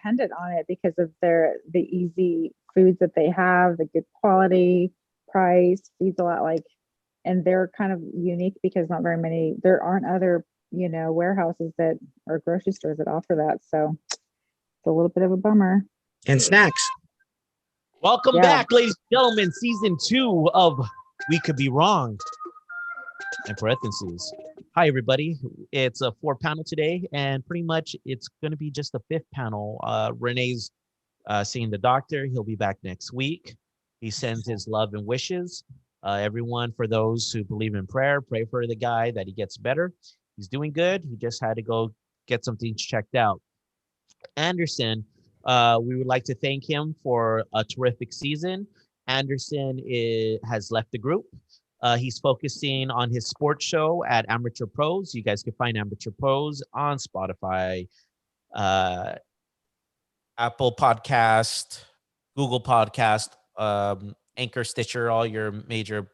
dependent on it because of the easy foods that they have, the good quality, price, feeds a lot like, and they're kind of unique because there aren't other, warehouses that or grocery stores that offer that. So it's a little bit of a bummer. And snacks. Welcome back, ladies and gentlemen. Season 2 of We Could Be Wrong. And parentheses. Hi, everybody. It's a 4-panel today, and pretty much it's going to be just the 5th panel. Renee's seeing the doctor. He'll be back next week. He sends his love and wishes. Everyone, for those who believe in prayer, pray for the guy that he gets better. He's doing good. He just had to go get some things checked out. Anderson, we would like to thank him for a terrific season. Anderson has left the group. He's focusing on his sports show at Amateur Pros. You guys can find Amateur Pros on Spotify, Apple Podcast, Google Podcast, Anchor, Stitcher, all your major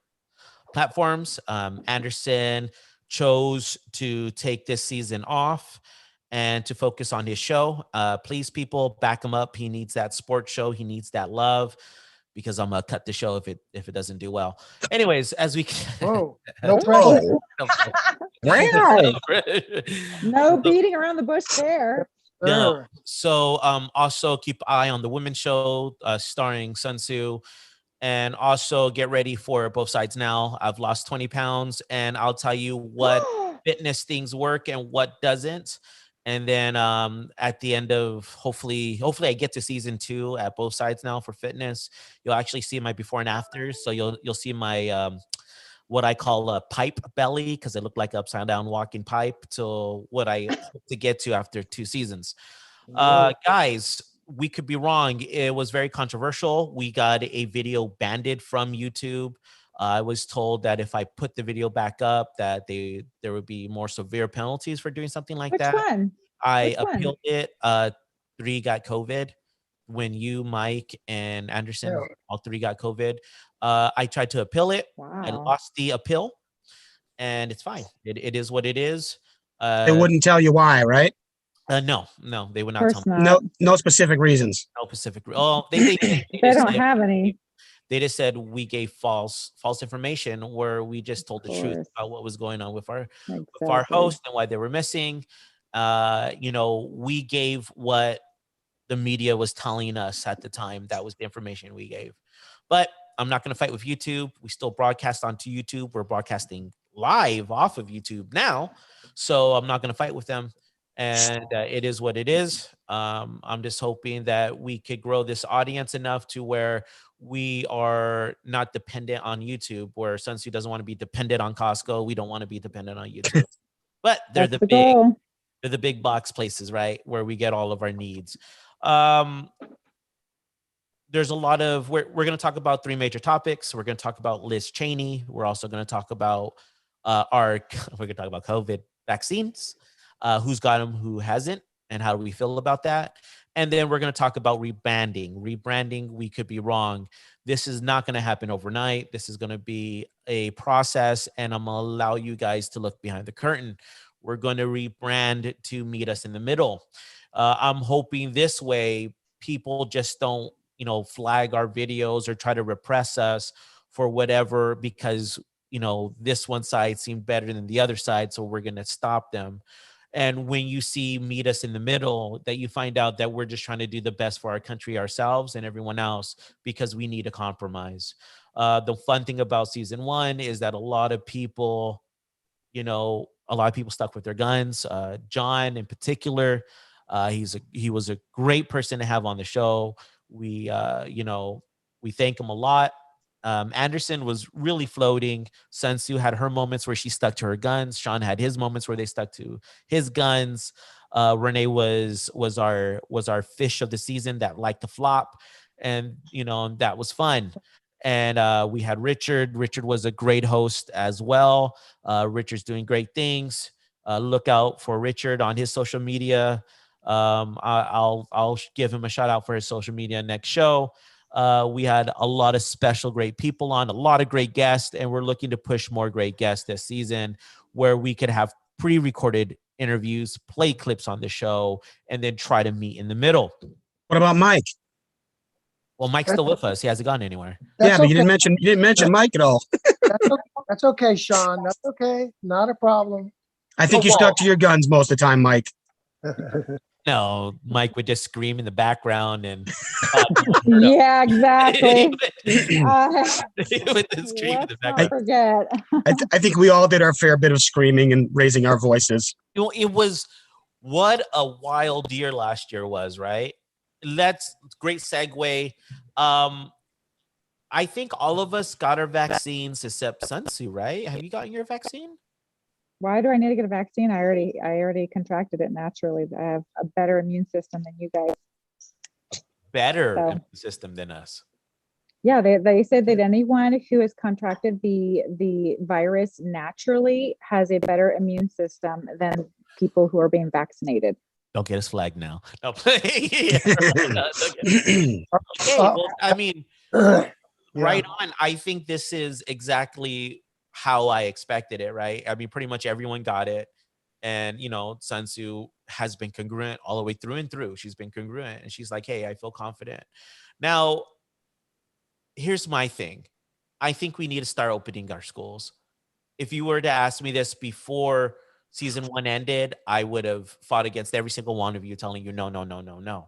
platforms. Anderson chose to take this season off and to focus on his show. Please, people, back him up. He needs that sports show. He needs that love, because I'm gonna cut the show if it doesn't do well. Anyways, as we no pressure. No beating around the bush there. No. So also keep an eye on the women's show starring Sun Tzu, and also get ready for Both Sides Now. I've lost 20 pounds, and I'll tell you what fitness things work and what doesn't. And then at the end of hopefully I get to season 2 at Both Sides Now for fitness. You'll actually see my before and afters. So you'll see my what I call a pipe belly, because it looked like upside down walking pipe, to what I hope to get to after 2 seasons. Guys, we could be wrong. It was very controversial. We got a video banned from YouTube. I was told that if I put the video back up, that there would be more severe penalties for doing something like that. Which one? I appealed it. 3 got COVID. When you, Mike, and Anderson, all 3 got COVID. I tried to appeal it. Wow. I lost the appeal, and it's fine. It is what it is. They wouldn't tell you why, right? No, they would not tell me. No specific reasons. No specific. Oh, they don't have any. They just said we gave false information, where we just told the truth about what was going on with our host and why they were missing. We gave what the media was telling us at the time. That was the information we gave. But I'm not going to fight with YouTube. We still broadcast onto YouTube. We're broadcasting live off of YouTube now, so I'm not going to fight with them. And it is what it is. I'm just hoping that we could grow this audience enough to where we are not dependent on YouTube, where Sun Tzu doesn't want to be dependent on Costco. We don't want to be dependent on YouTube. But they're they're the big box places, right, where we get all of our needs. There's a lot of, we're going to talk about 3 major topics. We're going to talk about Liz Cheney. We're also going to talk about we're going to talk about COVID vaccines. Who's got them, who hasn't, and how do we feel about that? And then we're going to talk about rebranding. We could be wrong. This is not going to happen overnight. This is going to be a process, and I'm going to allow you guys to look behind the curtain. We're going to rebrand to meet us in the middle. I'm hoping this way people just don't, flag our videos or try to repress us for whatever, because, this one side seemed better than the other side, so we're going to stop them. And when you see meet us in the middle, that you find out that we're just trying to do the best for our country, ourselves, and everyone else, because we need a compromise. The fun thing about season 1 is that a lot of people stuck with their guns. John in particular, he was a great person to have on the show. We thank him a lot. Anderson was really floating. Sun Tzu had her moments where she stuck to her guns. Sean had his moments where they stuck to his guns. Renee was our fish of the season that liked to flop, and that was fun. And we had Richard. Richard was a great host as well. Richard's doing great things. Look out for Richard on his social media. I'll give him a shout out for his social media next show. We had a lot of special great people on, a lot of great guests, and we're looking to push more great guests this season, where we could have pre-recorded interviews, play clips on the show, and then try to meet in the middle. What about Mike? Well, Mike's still with us. He hasn't gone anywhere. Yeah, That's but you okay. didn't mention Mike at all. That's okay, Sean. That's okay. Not a problem. I think you stuck to your guns most of the time, Mike. No, Mike would just scream in the background and Yeah, exactly. he would just scream in Let's the not background. forget. I think we all did our fair bit of screaming and raising our voices. You know, it was what a wild year last year was, right? Let's great segue. I think all of us got our vaccines except Sunsu, right? Have you gotten your vaccine? Why do I need to get a vaccine? I already contracted it naturally. I have a better immune system than you guys. Better So- immune system than us. Yeah, they said that anyone who has contracted the virus naturally has a better immune system than people who are being vaccinated. Don't get us flagged now. No, yeah. Okay, well, I mean, right on. I think this is exactly how I expected it, right? I mean, pretty much everyone got it. And, you know, Sunsu has been congruent all the way through and through. She's been congruent and she's like, hey, I feel confident. Now, here's my thing. I think we need to start opening our schools. If you were to ask me this before season 1 ended, I would have fought against every single one of you telling you, no, no, no, no, no.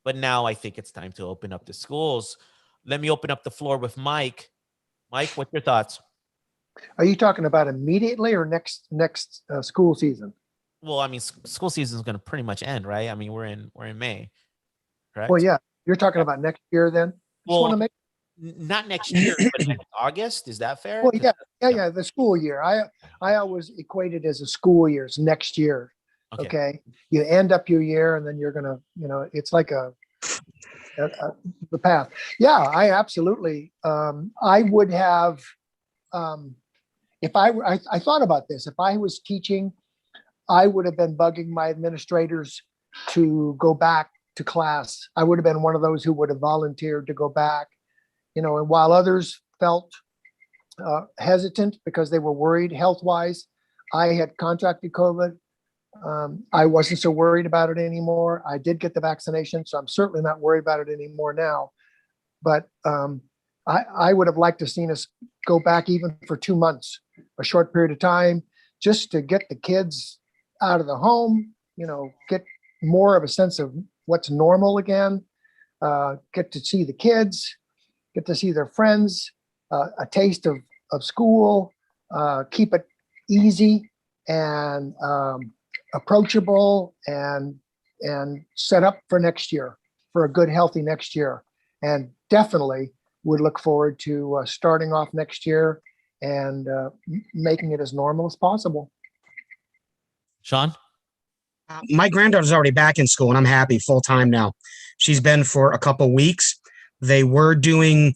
But now I think it's time to open up the schools. Let me open up the floor with Mike. Mike, what's your thoughts? Are you talking about immediately or next school season? Well, I mean, school season is going to pretty much end, right? I mean, we're in May, correct? Well, yeah, you're talking about next year then? Just Well, want to make, not next year, but next August. Is that fair? well, yeah, the school year. I always equated as a school year's next year. Okay. You end up your year and then you're gonna, it's like the path. Yeah, I absolutely. I would have, if I thought about this, if I was teaching, I would have been bugging my administrators to go back to class. I would have been one of those who would have volunteered to go back, and while others felt hesitant because they were worried health-wise, I had contracted COVID. I wasn't so worried about it anymore. I did get the vaccination, so I'm certainly not worried about it anymore now. But I would have liked to seen us go back even for 2 months, a short period of time, just to get the kids out of the home, get more of a sense of what's normal again, get to see the kids, get to see their friends, a taste of school, keep it easy and approachable and set up for next year, for a good, healthy next year. And definitely would look forward to starting off next year and making it as normal as possible. Sean? My granddaughter's already back in school and I'm happy full time now. She's been for a couple weeks. They were doing,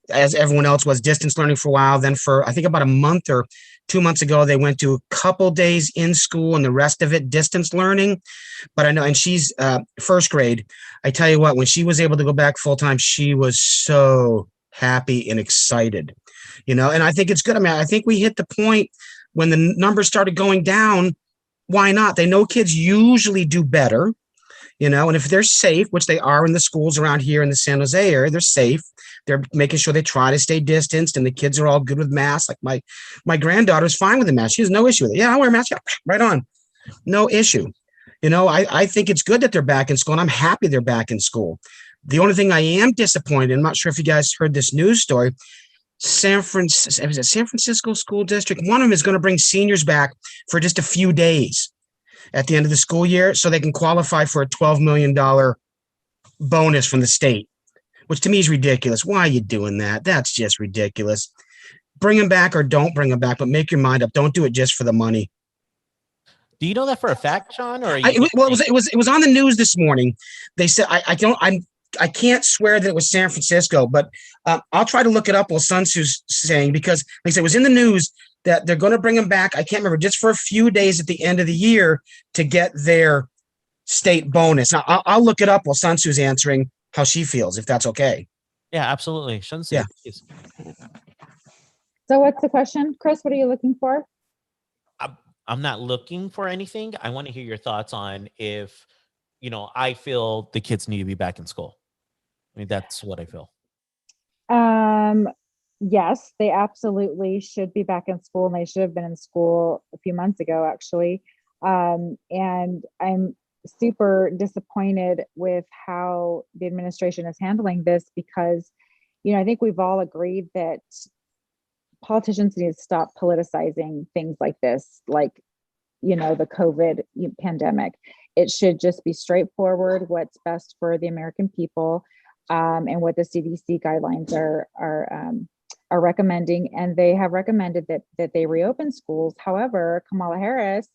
as everyone else was, distance learning for a while. Then for, I think about a month or 2 months ago, they went to a couple days in school and the rest of it distance learning. But I know, and she's first grade. I tell you what, when she was able to go back full time, she was so happy and excited, and I think it's good. I mean, I think we hit the point when the numbers started going down. Why not? They know kids usually do better, and if they're safe, which they are in the schools around here in the San Jose area, they're safe. They're making sure they try to stay distanced and the kids are all good with masks. Like my granddaughter's fine with the mask. She has no issue with it. Yeah, I wear a mask. Yeah, right on. No issue. I think it's good that they're back in school and I'm happy they're back in school. The only thing I am disappointed, I'm not sure if you guys heard this news story, San Francisco School District, one of them is going to bring seniors back for just a few days at the end of the school year so they can qualify for a $12 million bonus from the state, which to me is ridiculous. Why are you doing that? That's just ridiculous. Bring them back or don't bring them back, but make your mind up. Don't do it just for the money. Do you know that for a fact, Sean? Or It was on the news this morning. They said I can't swear that it was San Francisco, but I'll try to look it up while Sunsu's saying, because like I said, it was in the news that they're going to bring them back. I can't remember, just for a few days at the end of the year to get their state bonus. Now, I'll look it up while Sunsu's answering how she feels, if that's okay. Yeah, absolutely. Sunsu, Yeah. please. So what's the question, Chris? What are you looking for? I'm not looking for anything. I want to hear your thoughts on if I feel the kids need to be back in school. I mean, that's what I feel. Yes, they absolutely should be back in school, and they should have been in school a few months ago, actually. And I'm super disappointed with how the administration is handling this because, I think we've all agreed that politicians need to stop politicizing things like this, like, the COVID pandemic. It should just be straightforward, what's best for the American people, and what the CDC guidelines are recommending. And they have recommended that they reopen schools. However, Kamala Harris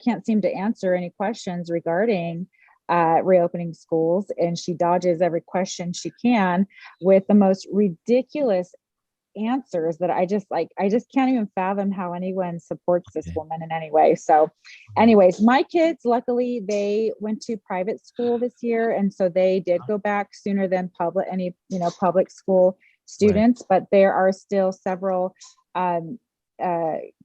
can't seem to answer any questions regarding reopening schools, and she dodges every question she can with the most ridiculous answers that I just can't even fathom how anyone supports this woman in any way. So anyways, my kids, luckily they went to private school this year, and so they did go back sooner than public school students. But there are still several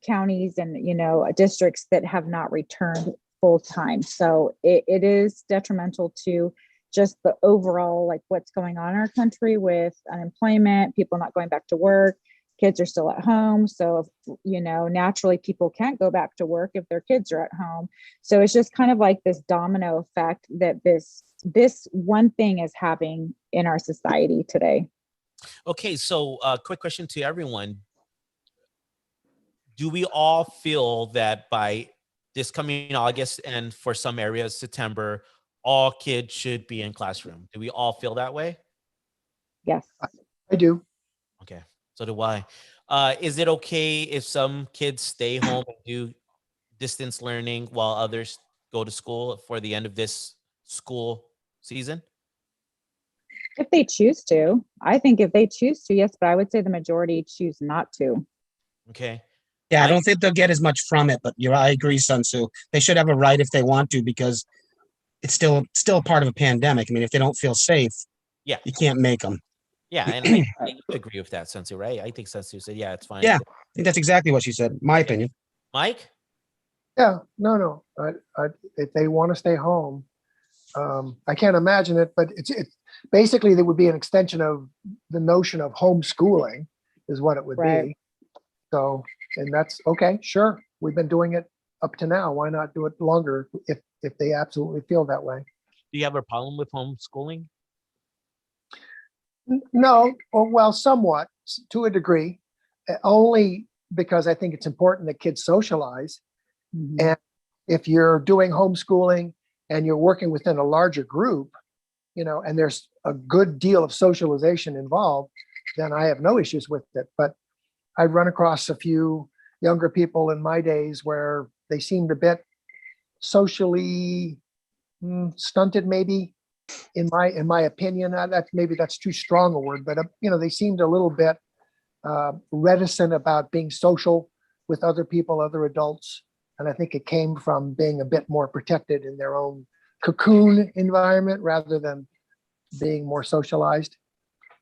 counties and districts that have not returned full time. So it is detrimental to just the overall, like, what's going on in our country with unemployment, people not going back to work, kids are still at home. So, naturally people can't go back to work if their kids are at home. So it's just kind of like this domino effect that this one thing is having in our society today. Okay, so quick question to everyone. Do we all feel that by this coming August and for some areas September, all kids should be in classroom? Do we all feel that way? Yes. I do. Okay, so do I. Is it okay if some kids stay home and do distance learning while others go to school for the end of this school season? If they choose to. I think if they choose to, yes, but I would say the majority choose not to. Okay. Yeah, I don't think they'll get as much from it, but I agree, Sun Tzu. They should have a right if they want to, because it's still part of a pandemic. I mean, if they don't feel safe, Yeah, you can't make them. yeah, and I agree with that, Sensu, right? I think Sensu said, yeah, it's fine. Yeah, I think that's exactly what she said. My opinion. Mike? Yeah, no. If they want to stay home, I can't imagine it, but it's basically there would be an extension of the notion of homeschooling is what it would Right. be. So, and that's okay, sure. We've been doing it up to now. Why not do it longer if they absolutely feel that way? Do you have a problem with homeschooling? No, well, somewhat to a degree, only because I think it's important that kids socialize. Mhm. And if you're doing homeschooling and you're working within a larger group, and there's a good deal of socialization involved, then I have no issues with it. But I run across a few younger people in my days where they seemed a bit socially stunted, maybe in my opinion. That's too strong a word, but they seemed a little bit reticent about being social with other people, other adults. And I think it came from being a bit more protected in their own cocoon environment rather than being more socialized.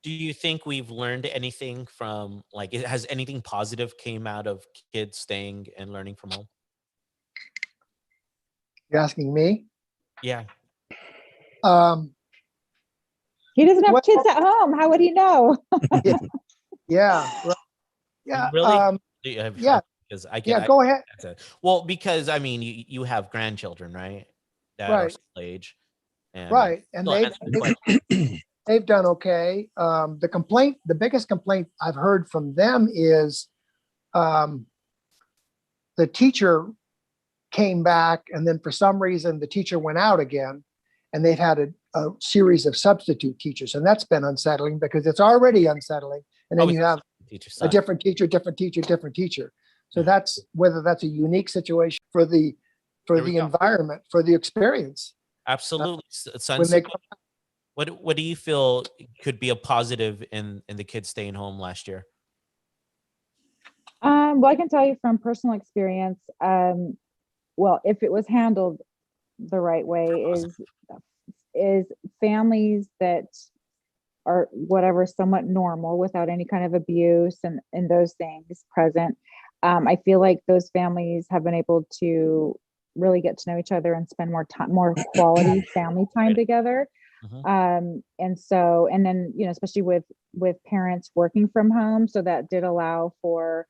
Do you think we've learned anything from, like, has anything positive came out of kids staying and learning from home? You're asking me? Yeah. He doesn't have Well- kids at home. How would he know? Yeah. Right. Yeah. Really? Yeah. Because I Yeah. Go ahead. Well, because I mean, you have grandchildren, right? That are Right. school age. And Right. And so answer the question. they've done okay. The biggest complaint I've heard from them is the teacher came back, and then for some reason the teacher went out again, and they've had a series of substitute teachers, and that's been unsettling because it's already unsettling. And then Oh, you have teacher a suck. different teacher, different teacher, different teacher. So Yeah. that's whether that's a unique situation for the There we go. environment, for the experience. Absolutely. When they What do you feel could be a positive in the kids staying home last year? Well, I can tell you from personal experience, well, if it was handled the right way, is families that are whatever somewhat normal without any kind of abuse and those things present. I feel like those families have been able to really get to know each other and spend more time, more quality family time Right. together. And so, and then, especially with parents working from home, so that did allow for,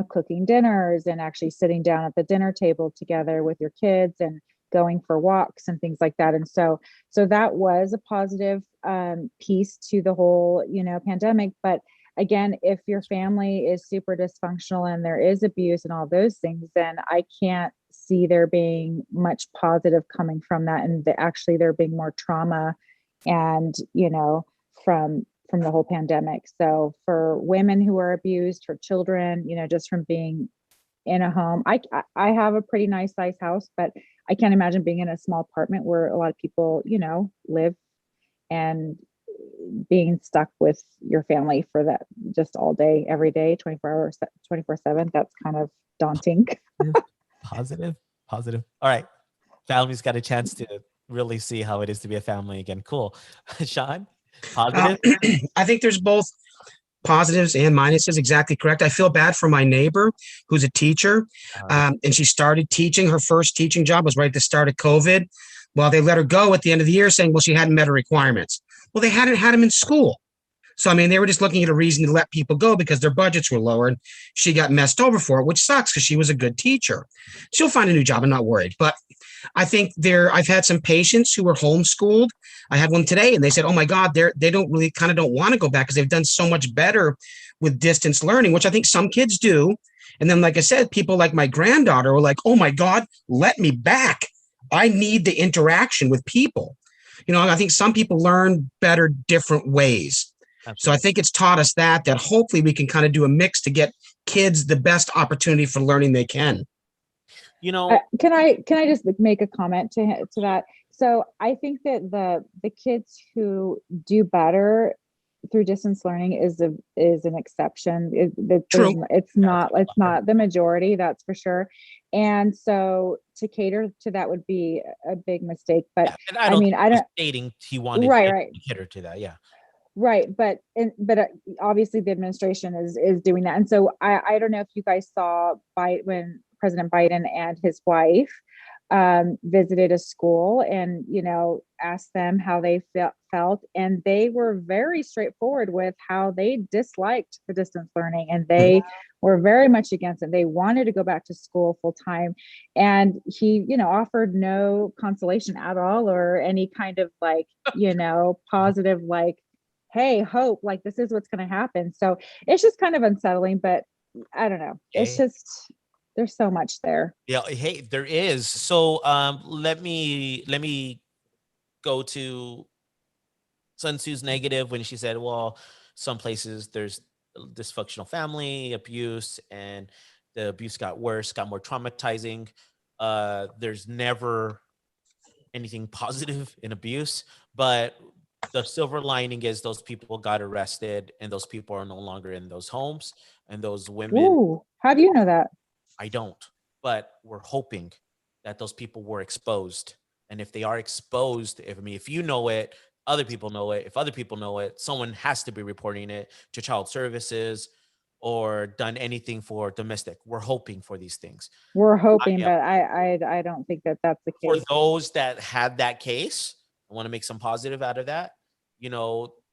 cooking dinners and actually sitting down at the dinner table together with your kids and going for walks and things like that. And so that was a positive piece to the whole, pandemic. But again, if your family is super dysfunctional and there is abuse and all those things, then I can't see there being much positive coming from that. And actually there being more trauma and, from the whole pandemic. So for women who are abused, for children, just from being in a home, I have a pretty nice size house, but I can't imagine being in a small apartment where a lot of people, live, and being stuck with your family for that just all day, every day, 24 hours, 24/7. That's kind of daunting. Positive. All right. Family's got a chance to really see how it is to be a family again. Cool. Sean, positive? I think there's both positives and minuses. Exactly correct. I feel bad for my neighbor who's a teacher, and she started teaching. Her first teaching job was right at the start of COVID. Well, they let her go at the end of the year saying, well, she hadn't met her requirements. Well, they hadn't had him in school. So, I mean, they were just looking at a reason to let people go because their budgets were lower, and she got messed over for it, which sucks because she was a good teacher. She'll find a new job. I'm not worried. But I think I've had some patients who were homeschooled. I had one today and they said, oh my God, they don't want to go back because they've done so much better with distance learning, which I think some kids do. And then, like I said, people like my granddaughter were like, oh my God, let me back. I need the interaction with people. I think some people learn better different ways. Absolutely. So I think it's taught us that hopefully we can kind of do a mix to get kids the best opportunity for learning they can. Can I just make a comment to that? So I think that the kids who do better through distance learning is an exception. True. It's not the majority, that's for sure. And so to cater to that would be a big mistake. But and I mean, I don't stating he wanted right. to cater to that. Yeah. Right. But obviously the administration is doing that. And so I don't know if you guys saw when President Biden and his wife visited a school and, asked them how they felt. And they were very straightforward with how they disliked the distance learning, and they were very much against it. They wanted to go back to school full time. And he, offered no consolation at all or any kind of positive, hey, hope, this is what's going to happen. So it's just kind of unsettling, but I don't know. Okay. It's just, there's so much there. Yeah. Hey, there is. So let me go to Sun Tzu's negative when she said, well, some places there's dysfunctional family abuse and the abuse got worse, got more traumatizing. There's never anything positive in abuse, but the silver lining is those people got arrested and those people are no longer in those homes, and those women. Ooh, how do you know that? I don't, but we're hoping that those people were exposed. And if they are exposed, if you know it, other people know it. If other people know it, someone has to be reporting it to child services or done anything for domestic. We're hoping for these things. We're hoping, but I don't think that that's the For case. those that had that case, I want to make some positive out of that.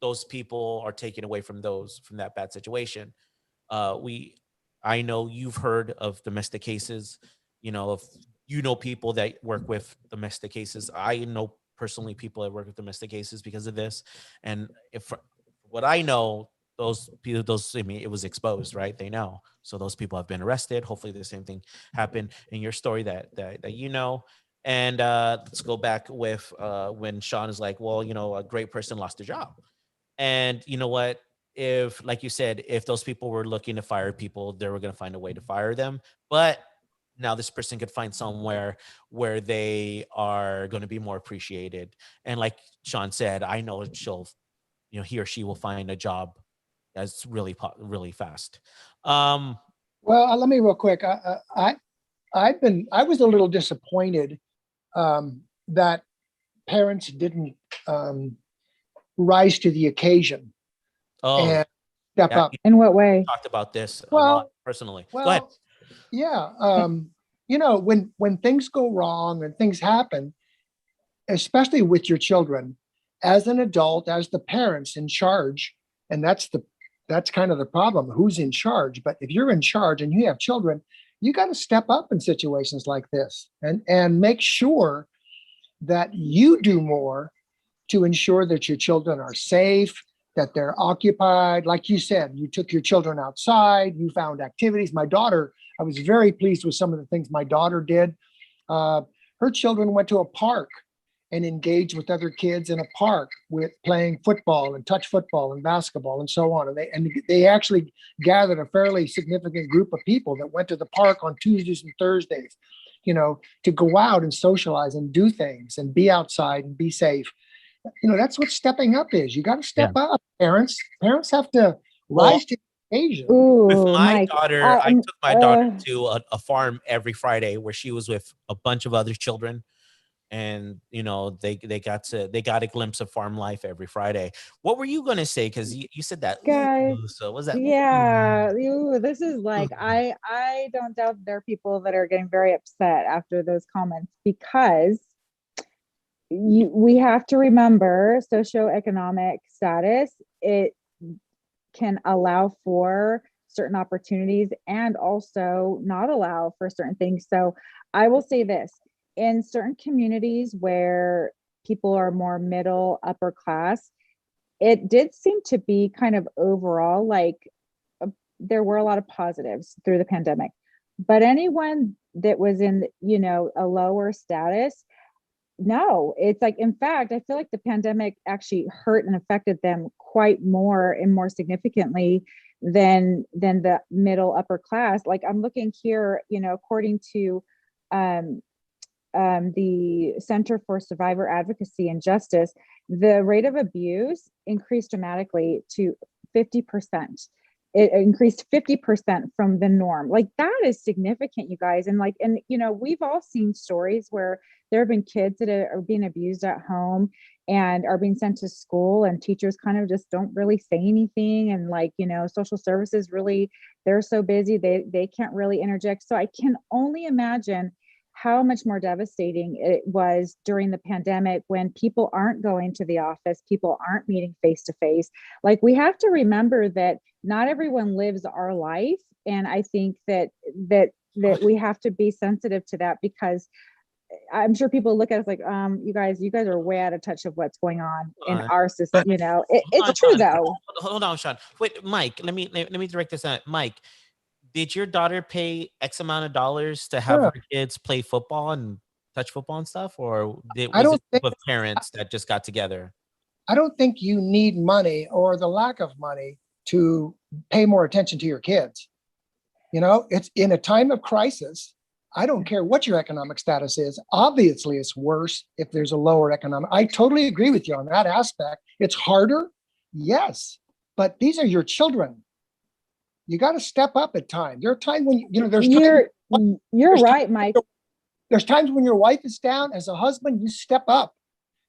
Those people are taken away from that bad situation. I know you've heard of domestic cases. If people that work with domestic cases, I know personally people that work with domestic cases because of this. And if what I know, it was exposed, right? They know. So those people have been arrested. Hopefully the same thing happened in your story that And let's go back with when Sean is like, well, a great person lost their job. And you know what? If, like you said, if those people were looking to fire people, they were going to find a way to fire them. But now this person could find somewhere where they are going to be more appreciated. And like Sean said, I know he or she will find a job that's really fast. Well, let me real quick. I was a little disappointed that parents didn't rise to the occasion and step up. In what way? Talked about this a Well, lot personally. Go ahead. Yeah. you know, when things go wrong and things happen, especially with your children, as an adult, as the parents in charge, and that's kind of the problem, who's in charge. But if you're in charge and you have children, you got to step up in situations like this and make sure that you do more to ensure that your children are safe, that they're occupied. Like you said, you took your children outside, you found activities. My daughter, I was very pleased with some of the things my daughter did. Her children went to a park and engaged with other kids in a park with playing football and touch football and basketball and so on. And they actually gathered a fairly significant group of people that went to the park on Tuesdays and Thursdays, you know, to go out and socialize and do things and be outside and be safe. You know, that's what stepping up is. You got to step up, parents. Parents have to rise to the occasion. With Ooh, my Mike, daughter, I- I took my daughter uh, to a farm every Friday where she was with a bunch of other children, and you know they got a glimpse of farm life every Friday. What were you gonna say? Because you said that. Guys, Ooh, so was that? yeah, this is like I don't doubt there are people that are getting very upset after those comments because we have to remember socioeconomic status. It can allow for certain opportunities and also not allow for certain things. So I will say this, in certain communities where people are more middle, upper class, it did seem to be kind of overall like there were a lot of positives through the pandemic. But anyone that was in, you know, a lower status, no, it's like, in fact, I feel like the pandemic actually hurt and affected them quite more and more significantly than the middle upper class. Like I'm looking here, you know, according to um, the Center for Survivor Advocacy and Justice, the rate of abuse increased dramatically to 50%. It increased 50% from the norm. Like that is significant, you guys. And like, and you know, we've all seen stories where there have been kids that are being abused at home and are being sent to school, and teachers kind of just don't really say anything. And like, you know, social services really, they're so busy, they can't really interject. So I can only imagine how much more devastating it was during the pandemic when people aren't going to the office, people aren't meeting face to face. Like we have to remember that not everyone lives our life, and I think that we have to be sensitive to that, because I'm sure people look at us like, you guys are way out of touch of what's going on in our system. But- You know, Hold it's on, true Sean. though. Hold on, Sean. Wait, Mike. Let me direct this at Mike. Did your daughter pay X amount of dollars to have Yeah. her kids play football and touch football and stuff, or I was don't it a think- group of parents that just got together? I don't think you need money or the lack of money to pay more attention to your kids. You know, it's in a time of crisis. I don't care what your economic status is. Obviously, it's worse if there's a lower economic. I totally agree with you on that aspect. It's harder, yes, but these are your children. You got to step up at times. There are times when you know there's You're there's right, Mike. there's times when your wife is down. As a husband, you step up.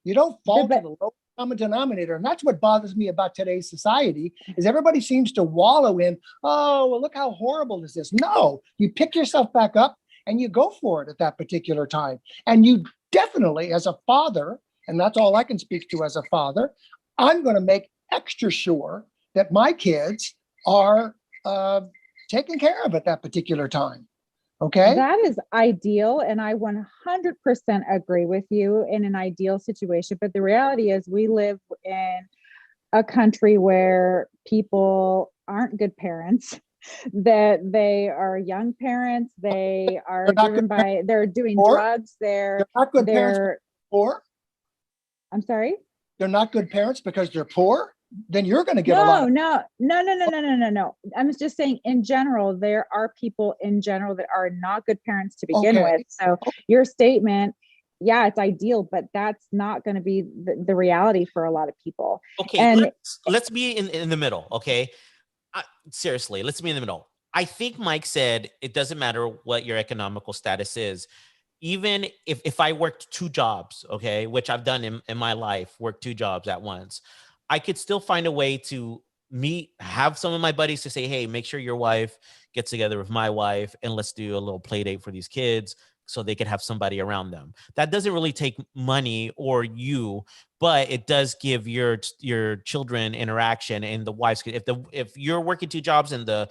You don't fall to but- the low common denominator. And that's what bothers me about today's society is everybody seems to wallow in, oh, well, look how horrible is this. No, you pick yourself back up and you go for it at that particular time. And you definitely, as a father, and that's all I can speak to as a father, I'm going to make extra sure that my kids are taken care of at that particular time. Okay. That is ideal. And I 100% agree with you in an ideal situation. But the reality is, we live in a country where people aren't good parents, that they are young parents, they are They're not driven good by, they're doing Or drugs, They're not good parents they're, poor. I'm sorry? They're not good parents because they're poor. Then you're going to get a lot No, of no. I'm just saying, in general, there are people in general that are not good parents to begin Okay. with. So your statement, yeah, it's ideal, but that's not going to be the reality for a lot of people. Okay, And- let's be in the middle. Okay, seriously, let's be in the middle. I think Mike said it doesn't matter what your economical status is. Even if I worked two jobs, okay, which I've done in my life, worked two jobs at once, I could still find a way to have some of my buddies to say, hey, make sure your wife gets together with my wife and let's do a little play date for these kids so they could have somebody around them. That doesn't really take money or you, but it does give your children interaction, and the wives could, if you're working 2 jobs and the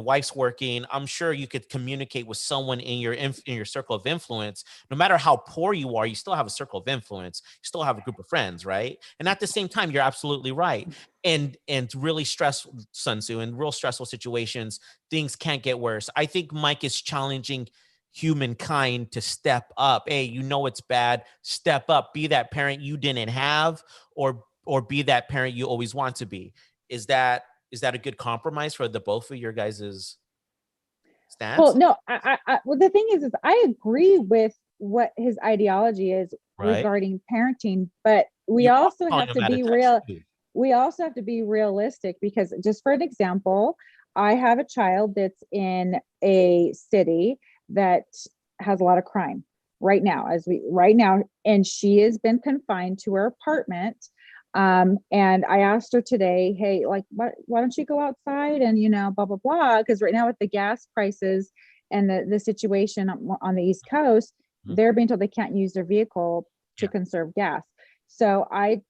wife's working, I'm sure you could communicate with someone in your circle of influence. No matter how poor you are, you still have a circle of influence. You still have a group of friends, right? And at the same time, you're absolutely right. And really stressful, Sun Tzu, in real stressful situations, things can't get worse. I think Mike is challenging humankind to step up. Hey, it's bad. Step up. Be that parent you didn't have, or be that parent you always want to be. Is that a good compromise for the both of your guys' stance? Well, no, well, the thing is I agree with what his ideology is Right. regarding parenting, but we You're also calling have to him out be of real. touch, too. We also have to be realistic, because just for an example, I have a child that's in a city that has a lot of crime right now, and she has been confined to her apartment. And I asked her today, hey, like, why don't you go outside and, blah, blah, blah. Because right now with the gas prices and the situation on the East Coast, Mhm. they're being told they can't use their vehicle to Yeah. conserve gas. So I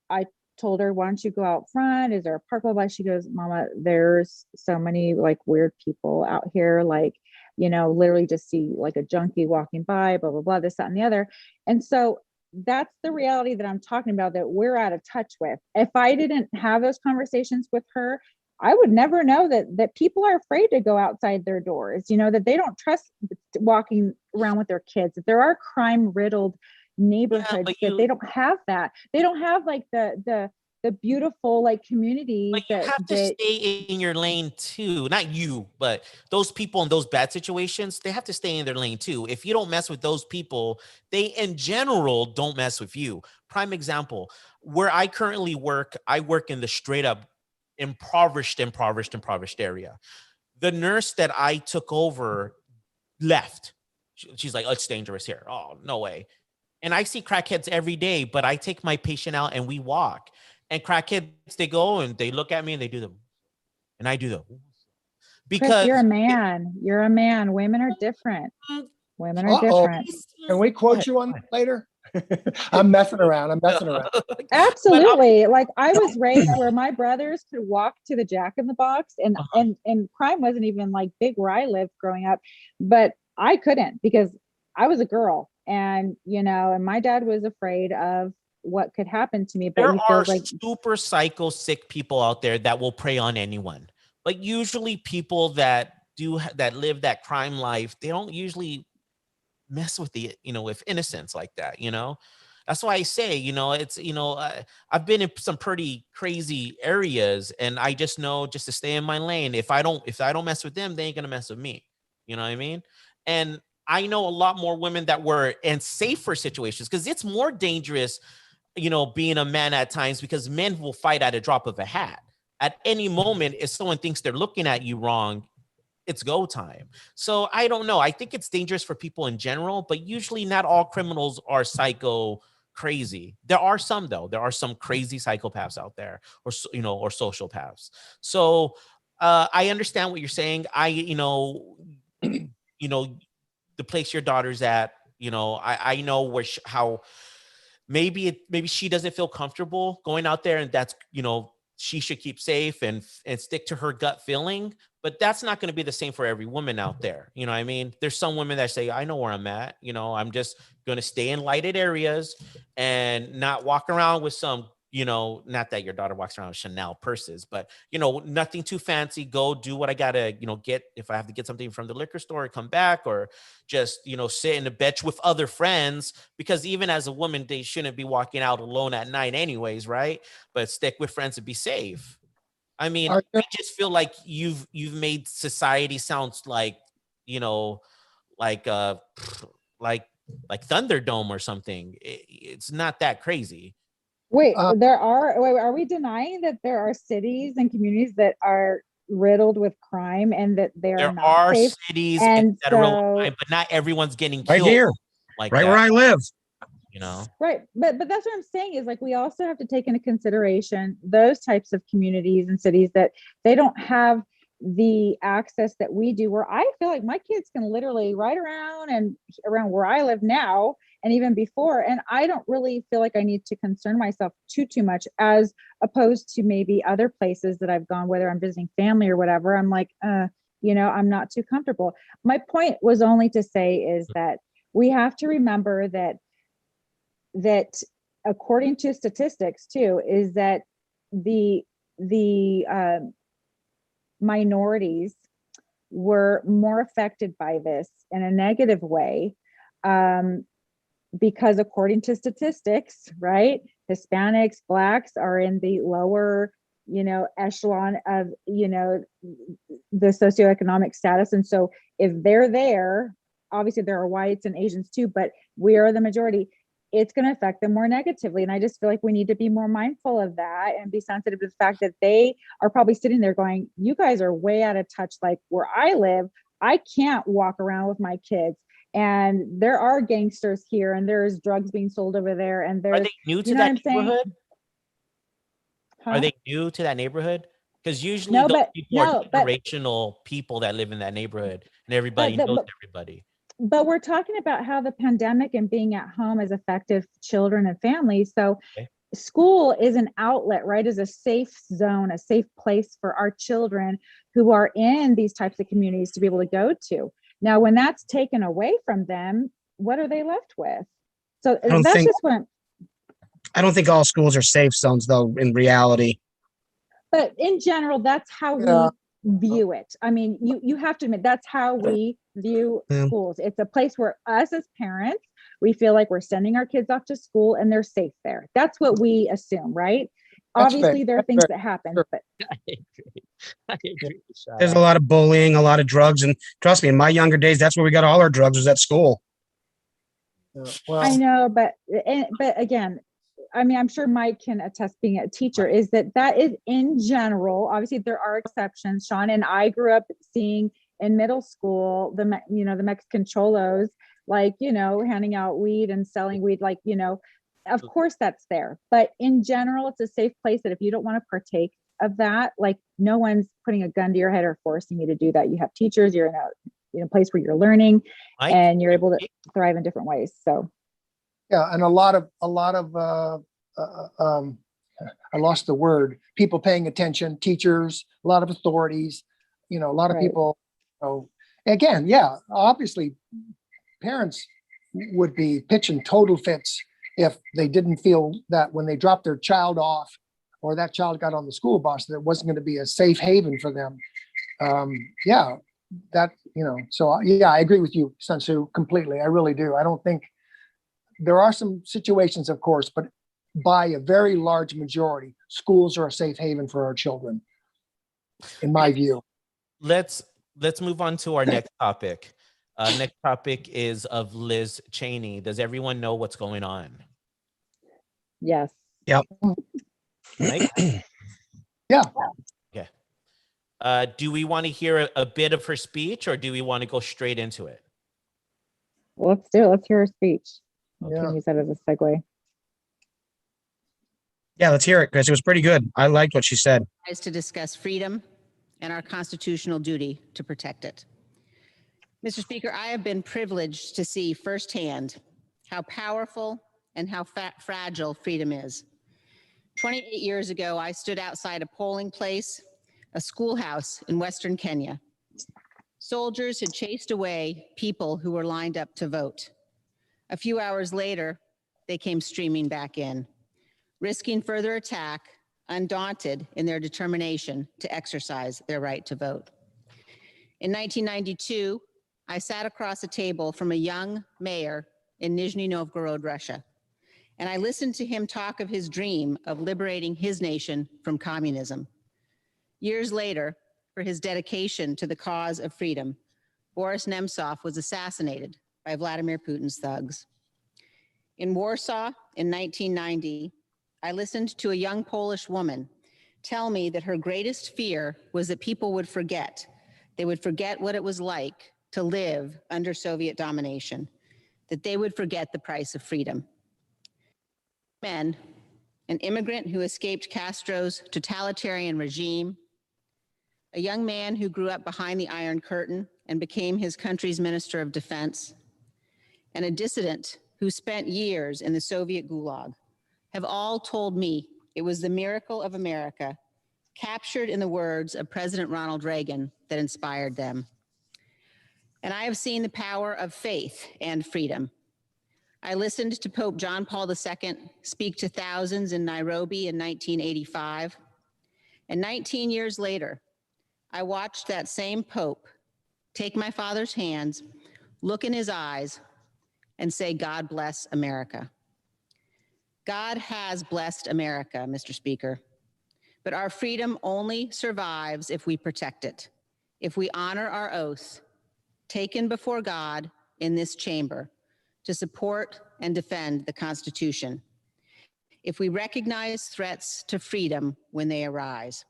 told her, why don't you go out front? Is there a park? Blah, blah. She goes, Mama, there's so many like weird people out here, like, literally just see like a junkie walking by, blah, blah, blah, this, that, and the other. And so that's the reality that I'm talking about, that we're out of touch with. If I didn't have those conversations with her, I would never know that people are afraid to go outside their doors, that they don't trust walking around with their kids, that there are crime riddled neighborhoods, that they don't have that. They don't have like the beautiful like communities But you that have to stay in your lane too. Not you, but those people in those bad situations, they have to stay in their lane too. If you don't mess with those people, they in general don't mess with you. Prime example, where I currently work, I work in the straight up impoverished area. The nurse that I took over left. She's like, oh, it's dangerous here. Oh, no way. And I see crackheads every day, but I take my patient out and we walk. And crackheads, they go and they look at me and they do them. And I do them. Chris, Because you're a man. You're a man. Women are different. Women are Uh-oh. different. Can we quote you on that later? I'm messing around. Absolutely. Like I was raised where my brothers could walk to the Jack in the Box, and crime wasn't even like big where I lived growing up, but I couldn't because I was a girl, and and my dad was afraid of what could happen to me. But there he are feels like super psycho sick people out there that will prey on anyone. But usually people that live that crime life, they don't usually mess with with innocence like that. That's why I say, it's, I've been in some pretty crazy areas, and I just know just to stay in my lane. If I don't mess with them, they ain't gonna mess with me. You know what I mean? And I know a lot more women that were in safer situations, because it's more dangerous, being a man at times, because men will fight at a drop of a hat. At any moment, if someone thinks they're looking at you wrong, it's go time. So I don't know. I think it's dangerous for people in general, but usually not all criminals are psycho crazy. There are some, though. There are some crazy psychopaths out there, or sociopaths. So I understand what you're saying. The place your daughter's at, I know how maybe she doesn't feel comfortable going out there, and that's, she should keep safe and stick to her gut feeling. But that's not going to be the same for every woman out there. You know what I mean? There's some women that say, I know where I'm at. I'm just going to stay in lighted areas and not walk around with some, not that your daughter walks around with Chanel purses, but, nothing too fancy. Go do what I got to, get. If I have to get something from the liquor store, come back, or just, sit in the bench with other friends, because even as a woman, they shouldn't be walking out alone at night anyways, right? But stick with friends to be safe. I mean, I just feel like you've made society sounds like, like Thunderdome or something. It's not that crazy. wait, are we denying that there are cities and communities that are riddled with crime and that There not are safe? cities And that are real so crime, but not everyone's getting Right killed here, like right that. where I live. you know? Right. But that's what I'm saying is like we also have to take into consideration those types of communities and cities that they don't have the access that we do, where I feel like my kids can literally ride around and around where I live now and even before. And I don't really feel like I need to concern myself too much, as opposed to maybe other places that I've gone, whether I'm visiting family or whatever. I'm like, I'm not too comfortable. My point was only to say is that we have to remember that according to statistics too, is that the minorities were more affected by this in a negative way, because according to statistics, right, Hispanics, Blacks are in the lower, echelon of, the socioeconomic status. And so if they're there, obviously there are whites and Asians too, but we are the majority. It's going to affect them more negatively. And I just feel like we need to be more mindful of that and be sensitive to the fact that they are probably sitting there going, you guys are way out of touch. Like where I live, I can't walk around with my kids. And there are gangsters here, and there's drugs being sold over there. And Are there's, they new to you know what that I'm saying? neighborhood? Huh? Are they new to that neighborhood? Because usually No, those but people are no, but generational people that live in that neighborhood, and everybody knows everybody. but we're talking about how the pandemic and being at home has affected children and families. So Okay. school is an outlet, right? Is a safe zone, a safe place for our children who are in these types of communities to be able to go to. Now, when that's taken away from them, what are they left with? So that's just what I don't think all schools are safe zones, though, in reality. but in general, that's how Yeah. we view it. I mean, you have to admit that's how we view Yeah. schools. It's a place where us as parents, we feel like we're sending our kids off to school and they're safe there. That's what we assume, right? That's Obviously, fair. there are That's things fair. that happen, Sure. but I agree. I agree. There's a lot of bullying, a lot of drugs, and trust me, in my younger days, that's where we got all our drugs, was at school. Yeah, I well, know, but again, I mean, I'm sure Mike can attest, being a teacher, is that is in general. Obviously, there are exceptions. Sean and I grew up seeing in middle school the Mexican cholos, like, handing out weed and selling weed, like, of course that's there. But in general, it's a safe place that if you don't want to partake of that, like no one's putting a gun to your head or forcing you to do that. You have teachers, you're in a place where you're learning Mike, and you're able to thrive in different ways. So yeah, and a lot of I lost the word. People paying attention, teachers, a lot of authorities, a lot of Right. people. Again, yeah, obviously, parents would be pitching total fits if they didn't feel that when they dropped their child off or that child got on the school bus, that it wasn't going to be a safe haven for them. Yeah, that, so yeah, I agree with you, Sun Tzu, completely. I really do. I don't think there are some situations, of course, but by a very large majority, schools are a safe haven for our children, in my view. Let's move on to our next topic. Next topic is of Liz Cheney. Does everyone know what's going on? yes. Mike? Yeah. Okay. Do we want to hear a bit of her speech, or do we want to go straight into it? Well, let's do it. Let's hear her speech. We Yeah. can use that as a segue. Yeah, let's hear it, Chris. It was pretty good. I liked what she said. Is to discuss freedom and our constitutional duty to protect it. Mr. Speaker, I have been privileged to see firsthand how powerful and how fragile freedom is. 28 years ago, I stood outside a polling place, a schoolhouse in Western Kenya. Soldiers had chased away people who were lined up to vote. A few hours later, they came streaming back in, risking further attack, undaunted in their determination to exercise their right to vote. In 1992, I sat across a table from a young mayor in Nizhny Novgorod, Russia, and I listened to him talk of his dream of liberating his nation from communism. Years later, for his dedication to the cause of freedom, Boris Nemtsov was assassinated by Vladimir Putin's thugs. In Warsaw in 1990, I listened to a young Polish woman tell me that her greatest fear was that people would forget. They would forget what it was like to live under Soviet domination, that they would forget the price of freedom. men, an immigrant who escaped Castro's totalitarian regime, a young man who grew up behind the Iron Curtain and became his country's Minister of Defense, and a dissident who spent years in the Soviet Gulag, have all told me it was the miracle of America, captured in the words of President Ronald Reagan, that inspired them. And I have seen the power of faith and freedom. I listened to Pope John Paul II speak to thousands in Nairobi in 1985. And 19 years later, I watched that same Pope take my father's hands, look in his eyes, and say, "God bless America." God has blessed America, Mr. Speaker, but our freedom only survives if we protect it, if we honor our oath taken before God in this chamber to support and defend the Constitution, if we recognize threats to freedom when they arise.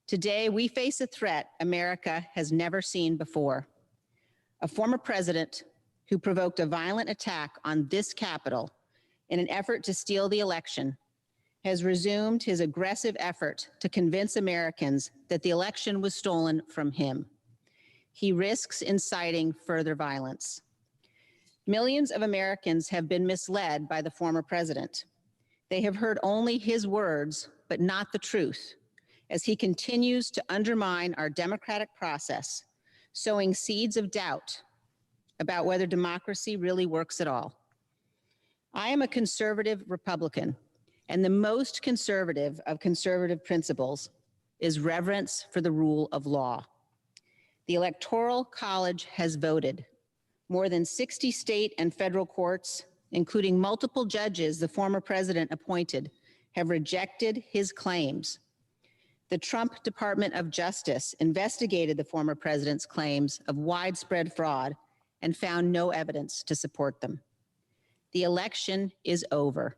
Today, we face a threat America has never seen before. A former president who provoked a violent attack on this Capitol in an effort to steal the election has resumed his aggressive effort to convince Americans that the election was stolen from him. He risks inciting further violence. Millions of Americans have been misled by the former president. They have heard only his words, but not the truth, as he continues to undermine our democratic process, sowing seeds of doubt about whether democracy really works at all. I am a conservative Republican, and the most conservative of conservative principles is reverence for the rule of law. The Electoral College has voted. More than 60 state and federal courts, including multiple judges the former president appointed, have rejected his claims. The Trump Department of Justice investigated the former president's claims of widespread fraud and found no evidence to support them. The election is over.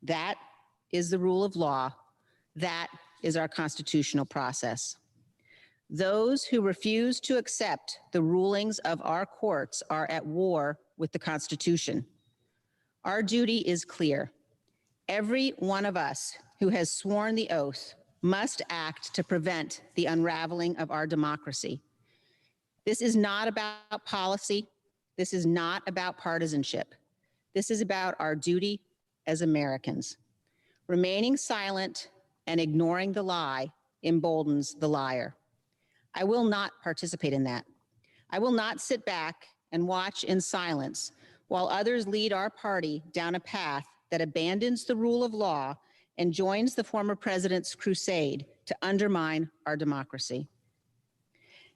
That is the rule of law. That is our constitutional process. Those who refuse to accept the rulings of our courts are at war with the Constitution. Our duty is clear. Every one of us who has sworn the oath must act to prevent the unraveling of our democracy. This is not about policy. This is not about partisanship. This is about our duty as Americans. Remaining silent and ignoring the lie emboldens the liar. I will not participate in that. I will not sit back and watch in silence while others lead our party down a path that abandons the rule of law and joins the former president's crusade to undermine our democracy.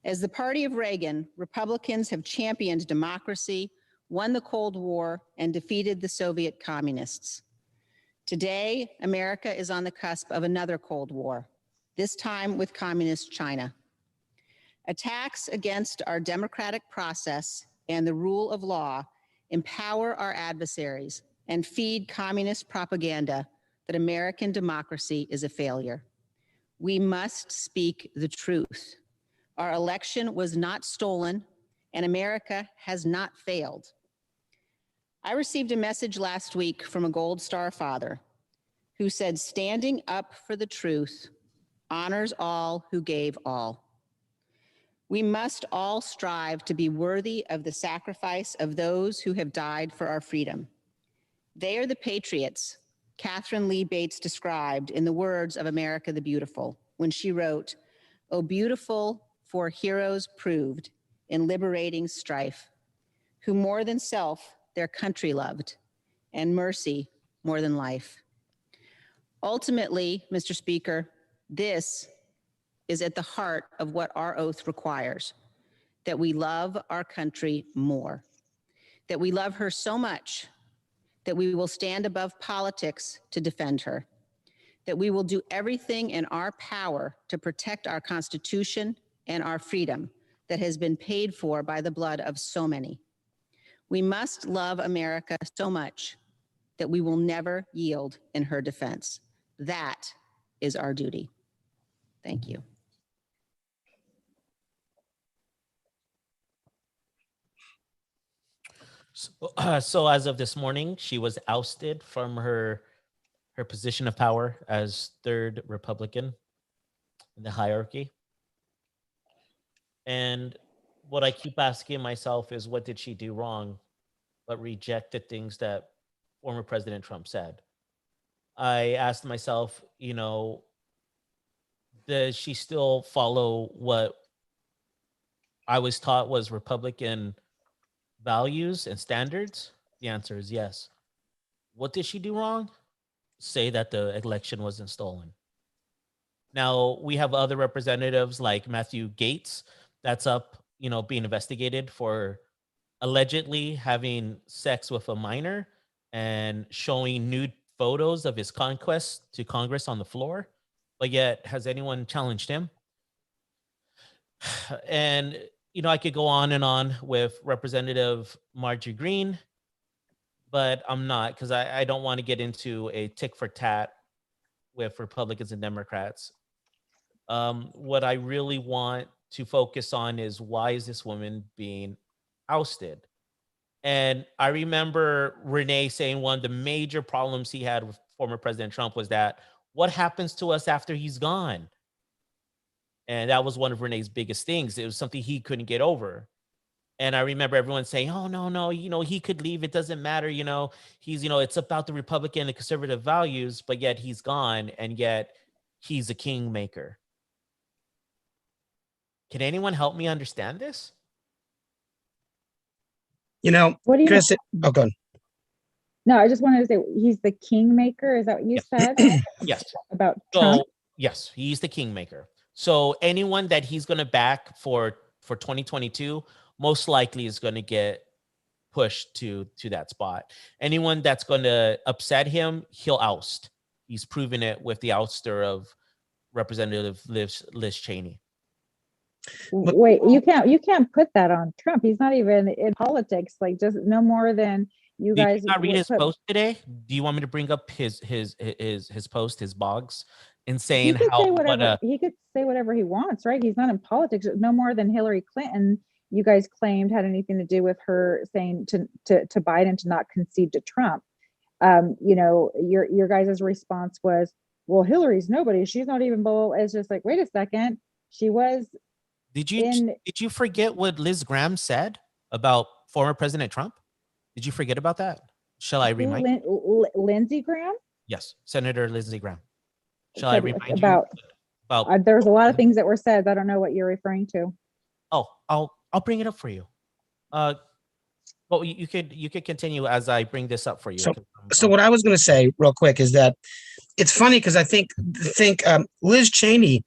As the party of Reagan, Republicans have championed democracy, won the Cold War, and defeated the Soviet communists. Today, America is on the cusp of another Cold War, this time with communist China. Attacks against our democratic process and the rule of law empower our adversaries and feed communist propaganda that American democracy is a failure. We must speak the truth. Our election was not stolen, and America has not failed. I received a message last week from a Gold Star father who said, "Standing up for the truth honors all who gave all." We must all strive to be worthy of the sacrifice of those who have died for our freedom. They are the patriots Catherine Lee Bates described in the words of America the Beautiful when she wrote, "Oh, beautiful for heroes proved in liberating strife, who more than self their country loved, and mercy more than life." Ultimately, Mr. Speaker, this is at the heart of what our oath requires, that we love our country more, that we love her so much that we will stand above politics to defend her, that we will do everything in our power to protect our Constitution and our freedom that has been paid for by the blood of so many. We must love America so much that we will never yield in her defense. That is our duty. Thank you. So as of this morning, she was ousted from her her position of power as third Republican in the hierarchy. And what I keep asking myself is, what did she do wrong, but rejected things that former President Trump said? I asked myself, does she still follow what I was taught was Republican values and standards? The answer is yes. What did she do wrong? Say that the election wasn't stolen. Now we have other representatives like Matthew Gaetz that's up, being investigated for allegedly having sex with a minor and showing nude photos of his conquest to Congress on the floor. But yet, has anyone challenged him? And, I could go on and on with Representative Marjorie Greene, but I'm not, because I don't want to get into a tick for tat with Republicans and Democrats. What I really want to focus on is, why is this woman being ousted? And I remember Renee saying one of the major problems he had with former President Trump was that, what happens to us after he's gone? And that was one of Renee's biggest things. It was something he couldn't get over. And I remember everyone saying, oh, no, he could leave. It doesn't matter. He's, it's about the Republican and conservative values, but yet he's gone, and yet he's a kingmaker. Can anyone help me understand this? What do you Chris, oh, go on. No, I just wanted to say he's the kingmaker. Is that what you said? Yes. About Trump? Yes, he's the kingmaker. So anyone that he's going to back for 2022 most likely is going to get pushed to that spot. Anyone that's going to upset him, he'll oust. He's proven it with the ouster of Representative Liz Cheney. Wait, you can't put that on Trump. He's not even in politics. Like, just no more than you Did guys. you not read would his put- post today? Do you want me to bring up his post, his blogs, and He saying could how say what whatever a he could say whatever he wants, right? He's not in politics. No more than Hillary Clinton, you guys claimed, had anything to do with her saying to Biden to not concede to Trump. Your guys' response was, well, Hillary's nobody. She's not even below. It's just like, wait a second. She was did you forget what Liz Graham said about former President Trump? Did you forget about that? Shall I remind you? Lindsey Graham? Yes, Senator Lindsey Graham. Shall I Said remind about, you about? There's a lot of things that were said. I don't know what you're referring to. Oh, I'll bring it up for you. Well, you could continue as I bring this up for you. So what I was going to say real quick is that it's funny because I think Liz Cheney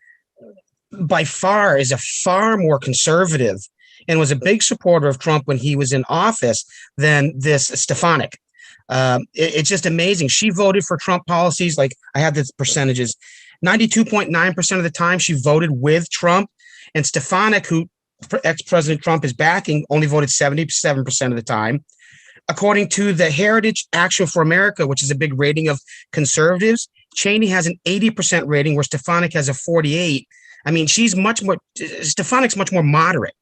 by far is a far more conservative and was a big supporter of Trump when he was in office than this Stefanik. It's just amazing. She voted for Trump policies. Like, I have the percentages, 92.9% of the time she voted with Trump, and Stefanik, who ex-President Trump is backing, only voted 77% of the time. According to the Heritage Action for America, which is a big rating of conservatives, Cheney has an 80% rating where Stefanik has a 48. I mean, Stefanik's much more moderate.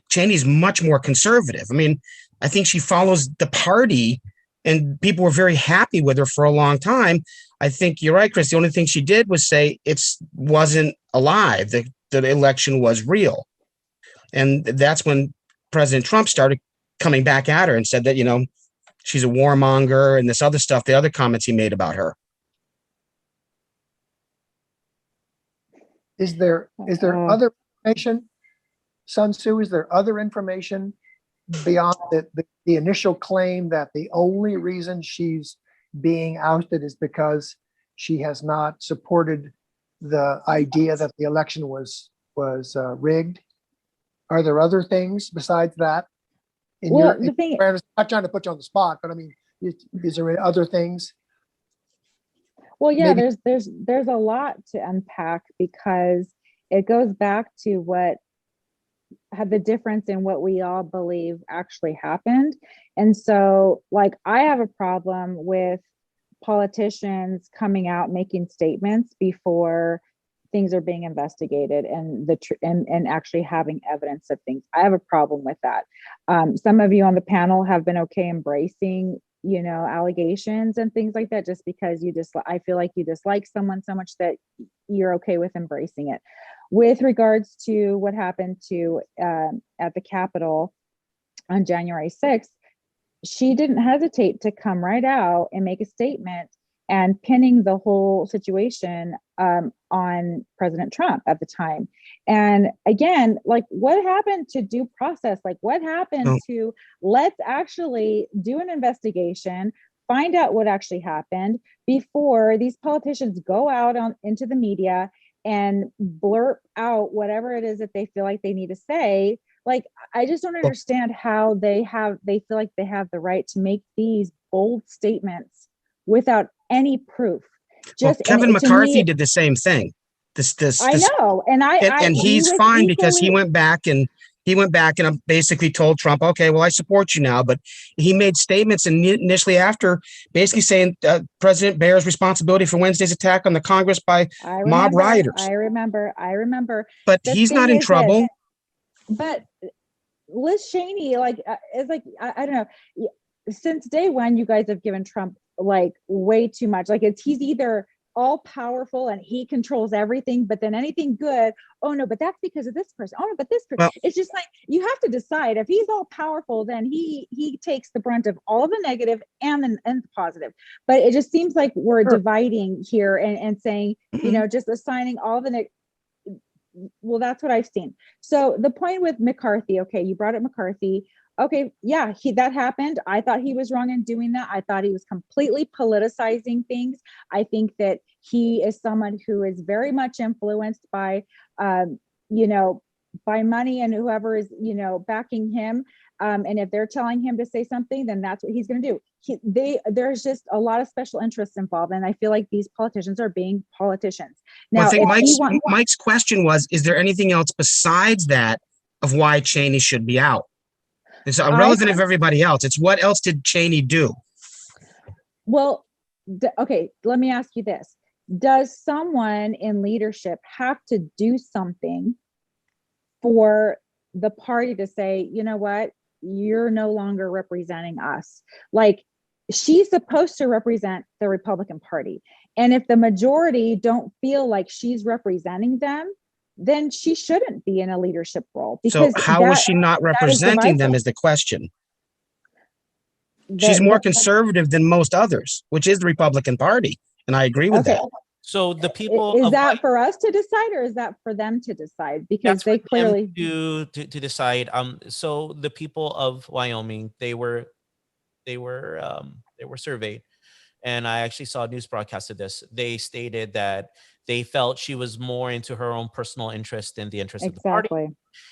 Cheney's much more conservative. I mean, I think she follows the party, and people were very happy with her for a long time. I think you're right, Chris. The only thing she did was say it wasn't a lie. The election was real. And that's when President Trump started coming back at her and said that, she's a warmonger and this other stuff, the other comments he made about her. Is there other information, Sun Tzu? Is there other information beyond the initial claim that the only reason she's being ousted is because she has not supported the idea that the election was rigged? Are there other things besides that? I'm not trying to put you on the spot, but I mean, is there other things? Well, yeah, Maybe- there's a lot to unpack, because it goes back to what had the difference in what we all believe actually happened. And so, like, I have a problem with politicians coming out making statements before things are being investigated and and actually having evidence of things. I have a problem with that. Some of you on the panel have been okay embracing allegations and things like that, just because I feel like you dislike someone so much that you're okay with embracing it. With regards to what happened at the Capitol on January 6th, she didn't hesitate to come right out and make a statement and pinning the whole situation on President Trump at the time. And again, like, what happened to due process? Like, what happened to let's actually do an investigation, find out what actually happened before these politicians go out into the media and blurt out whatever it is that they feel like they need to say. Like, I just don't understand how they feel like they have the right to make these bold statements without any proof. Kevin McCarthy did the same thing. I know, and he's fine because he went back and basically told Trump, okay, well, I support you now. But he made statements initially after basically saying President bears responsibility for Wednesday's attack on the Congress by mob rioters. I remember. But he's not in trouble. But Liz Cheney, is like, I don't know. Since day one, you guys have given Trump like way too much. Like, he's either all powerful and he controls everything, but then anything good, oh no, but that's because of this person. Oh no, but this person. Well, it's just like, you have to decide. If he's all powerful, then he takes the brunt of all the negative and the positive. But it just seems like we're dividing here and saying, just assigning all the well, that's what I've seen. So the point with McCarthy, okay, you brought up McCarthy. Okay, yeah, that happened. I thought he was wrong in doing that. I thought he was completely politicizing things. I think that he is someone who is very much influenced by, by money and whoever is, backing him. And if they're telling him to say something, then that's what he's going to do. There's just a lot of special interests involved, and I feel like these politicians are being politicians. Now, I think Mike's question was: is there anything else besides that of why Cheney should be out? It's irrelevant of everybody else. It's what else did Cheney do? Well, okay, let me ask you this. Does someone in leadership have to do something for the party to say, you know what, you're no longer representing us? Like, she's supposed to represent the Republican Party. And if the majority don't feel like she's representing them, then she shouldn't be in a leadership role. So how is she not representing them is the question. She's more conservative than most others, which is the Republican Party. And I agree with that. So the people is that for us to decide, or is that for them to decide? Because they clearly to decide. So the people of Wyoming, they were surveyed, and I actually saw a news broadcast of this. They stated that they felt she was more into her own personal interest than the interest of the party.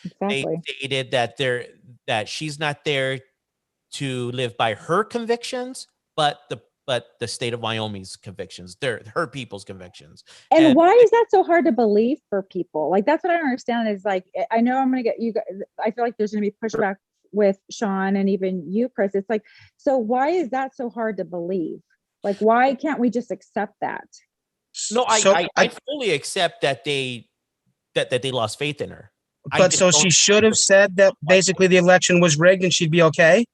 Exactly. They stated that she's not there to live by her convictions, but the state of Wyoming's convictions, her people's convictions. And why is that so hard to believe for people? Like, that's what I don't understand is, like, I know I'm going to get you guys, I feel like there's going to be pushback with Sean and even you, Chris. It's like, so why is that so hard to believe? Like, why can't we just accept that? No, I fully accept that they lost faith in her. But so she should have said that basically the election was rigged and she'd be okay?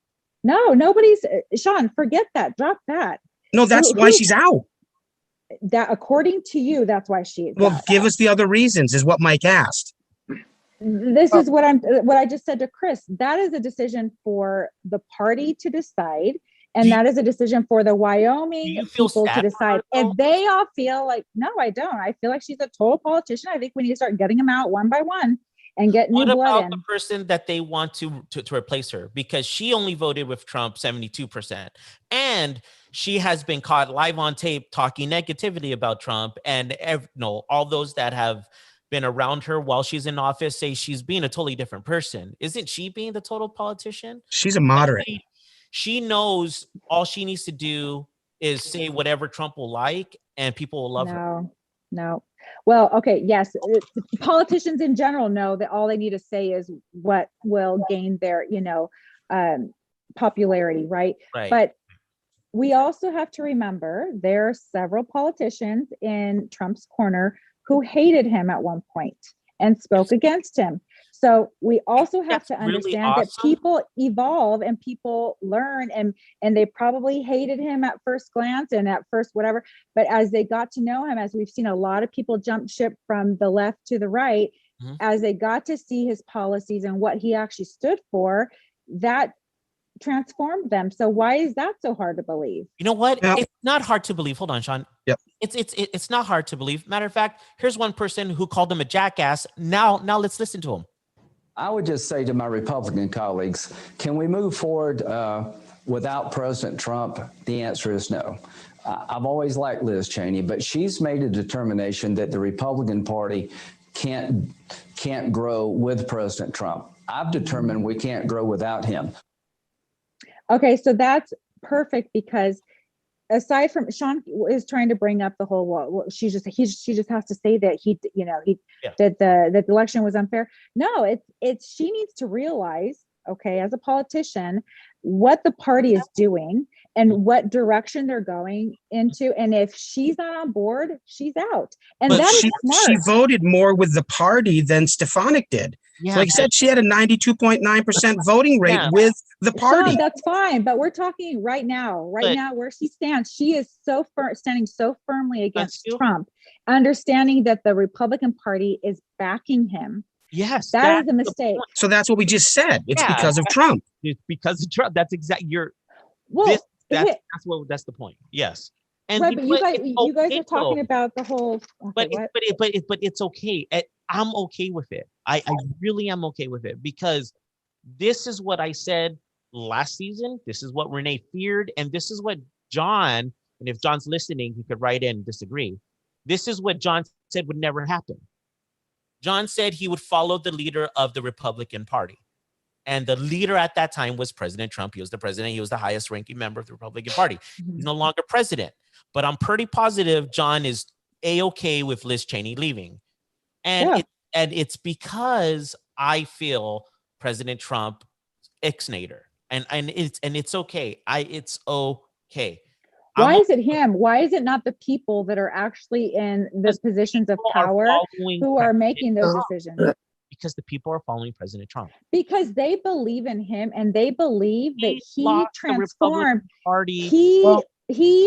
No, nobody's, Sean, forget that. Drop that. No, that's why she's out. That, according to you, that's why she is out. Well, give us the other reasons, is what Mike asked. This is what I just said to Chris. That is a decision for the party to decide. And that is a decision for the Wyoming people to decide. If they all feel like, no, I don't. I feel like she's a total politician. I think we need to start getting them out one by one and get new blood in. What about the person that they want to replace her? Because she only voted with Trump 72%. And she has been caught live on tape talking negativity about Trump. And all those that have been around her while she's in office say she's being a totally different person. Isn't she being the total politician? She's a moderate. She knows all she needs to do is say whatever Trump will like, and people will love her. No. Well, okay, yes. Politicians in general know that all they need to say is what will gain their, popularity, right? But we also have to remember there are several politicians in Trump's corner who hated him at one point and spoke against him. So we also have That's to really understand that awesome. people evolve and people learn, and they probably hated him at first glance and at first whatever, but as they got to know him, as we've seen a lot of people jump ship from the left to the right, Mhm. as they got to see his policies and what he actually stood for, that transformed them. So why is that so hard to believe? You know what? Yeah. It's not hard to believe. Hold on, Sean. Yep. It's not hard to believe. Matter of fact, here's one person who called him a jackass. Now let's listen to him. I would just say to my Republican colleagues, can we move forward without President Trump? The answer is no. I've always liked Liz Cheney, but she's made a determination that the Republican Party can't grow with President Trump. I've determined we can't grow without him. Okay, so that's perfect, because aside from Sean is trying to bring up the whole, well, she just has to say that Yeah. that the election was unfair. No, it's she needs to realize, okay, as a politician, what the party is doing and what direction they're going into, and if she's not on board, she's out, and But that is she smart. voted more with the party than Stefanik did. Yeah. Like I said, she had a 92.9% voting rate Yeah. with the party. Sean, that's fine, but we're talking right now where she stands. She is standing so firmly against you. Trump, understanding that the Republican Party is backing him. Yes. That that's is a the mistake. point. So that's what we just said. It's Yeah. because of Trump. It's because of Trump. That's exactly Well, that's the point. Yes. And right, but you guys, it's you guys okay, are talking though. about the whole. but Okay, but it's okay. I'm okay with it. I really am okay with it, because this is what I said last season. This is what Renee feared, and this is what John, and if John's listening, he could write in and disagree. This is what John said would never happen. John said he would follow the leader of the Republican Party. And the leader at that time was President Trump. He was the president. He was the highest ranking member of the Republican Party. He's no longer president. But I'm pretty positive John is A-okay with Liz Cheney leaving. And Yeah. it's because I feel President Trump ixnator. And it's okay. It's okay. why I'm is it him? Why is it not the people that are actually in the Because positions of people are power following who are President making those Trump. decisions? Because the people are following President Trump. Because they believe in him and they believe that he lost the transformed. Republican Party. He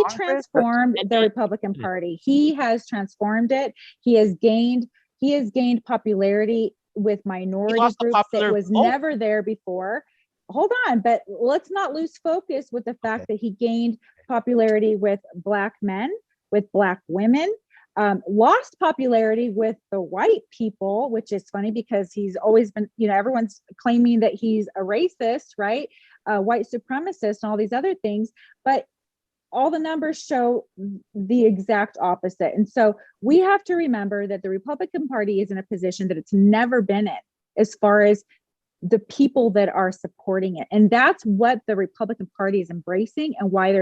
Congress transformed the recommended- Republican Party. He has transformed it. He has gained popularity with minority lost the groups popular that was vote. never there before. Hold on, but let's not lose focus with the fact that he gained popularity with Black men, with Black women, lost popularity with the white people, which is funny because he's always been, everyone's claiming that he's a racist, right? White supremacist and all these other things, but all the numbers show the exact opposite. And so we have to remember that the Republican Party is in a position that it's never been in as far as the people that are supporting it. And that's what the Republican Party is embracing and why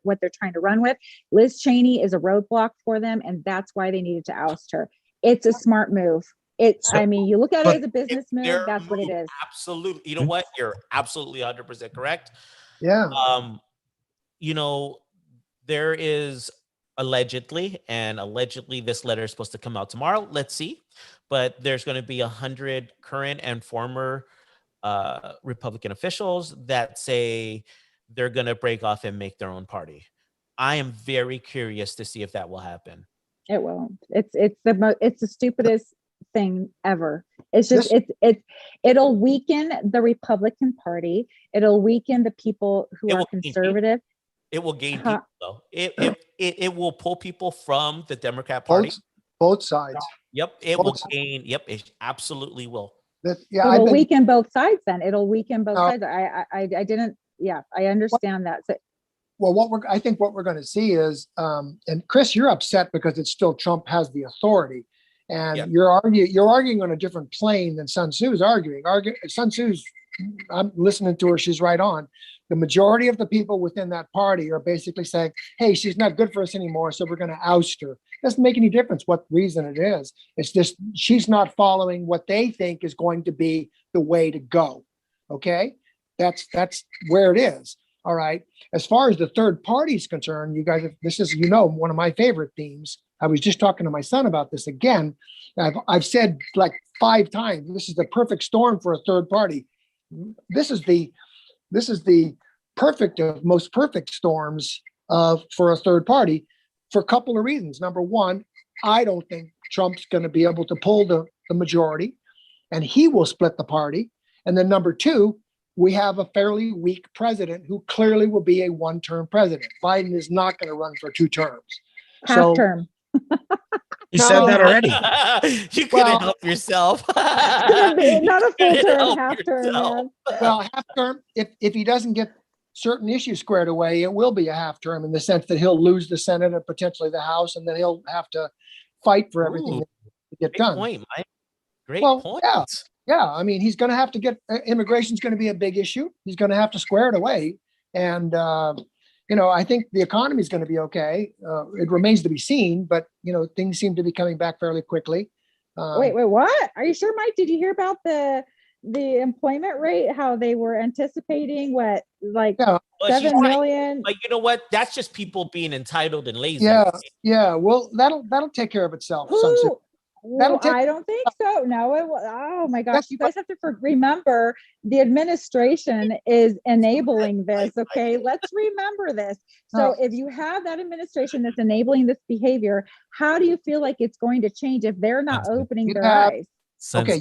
what they're trying to run with. Liz Cheney is a roadblock for them, and that's why they needed to oust her. It's a smart move. You look at it as a business move, Their that's what it move, is. Absolutely. You know what? You're absolutely 100% correct. Yeah. There is allegedly this letter is supposed to come out tomorrow. Let's see. But there's going to be 100 current and former Republican officials that say they're going to break off and make their own party. I am very curious to see if that will happen. It won't. It's the stupidest thing ever. It's just it'll weaken the Republican Party. It'll weaken the people who are conservative. It will gain people, though. It will pull people from the Democrat Party. Both sides. Yep, it will gain. Yep, it absolutely will. It'll weaken both sides. Then it'll weaken both sides. I didn't. Yeah, I understand that. So, well, I think what we're going to see is, and Chris, you're upset because it's still Trump has the authority, and you're arguing on a different plane than Sun Tzu's arguing. Sun Tzu's, I'm listening to her. She's right on. The majority of the people within that party are basically saying, hey, she's not good for us anymore, so we're going to oust her. Doesn't make any difference what reason it is. It's just she's not following what they think is going to be the way to go. Okay? That's where it is. All right. As far as the third party is concerned, you guys, this is, one of my favorite themes. I was just talking to my son about this again. I've said like 5 times. This is the perfect storm for a third party. This is the perfect of most perfect storms for a third party for a couple of reasons. Number one, I don't think Trump's going to be able to pull the majority, and he will split the party. And then number two, we have a fairly weak president who clearly will be a one-term president. Biden is not going to run for 2 terms. Half term. You said that already. You couldn't Well- help yourself. Not a full You couldn't term, help half term, yourself. man. Well, half term, if he doesn't get certain issues squared away, it will be a half term in the sense that he'll lose the Senate and potentially the House, and then he'll have to fight for everything Ooh, to get Great done. point, Mike. Great Well, point. Yeah, I mean, he's going to have to get immigration's going to be a big issue. He's going to have to square it away, and I think the economy is going to be okay. It remains to be seen, but things seem to be coming back fairly quickly. Wait, what? Are you sure, Mike? Did you hear about the employment rate? How they were anticipating Yeah. Well, she's 7 right. million? But you know what? That's just people being entitled and lazy. Yeah. Well, that'll take care of itself. Sun Tzu. Who? That'll take- I don't think so. No, oh my gosh, That's you guys have to remember the administration is enabling this. Okay, let's remember this. So if you have that administration that's enabling this behavior, how do you feel like it's going to change if they're not Absolutely. opening You their have- eyes? Okay,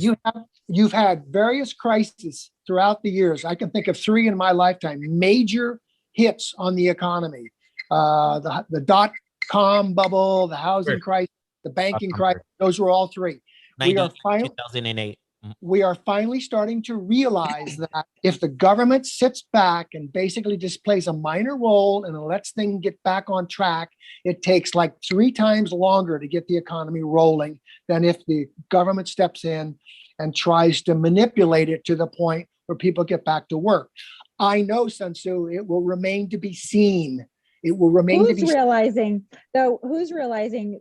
you've had various crises throughout the years. I can think of 3 in my lifetime, major hits on the economy. The dot-com bubble, the housing Sure. crisis, the banking Dot-com crisis. Those were all 3. We are 2008. We are finally starting to realize that if the government sits back and basically just plays a minor role and lets things get back on track, it takes like 3 times longer to get the economy rolling than if the government steps in and tries to manipulate it to the point where people get back to work. I know, Sun Tzu, it will remain to be seen. It will remain to be Who's seen. realizing though? Who's realizing?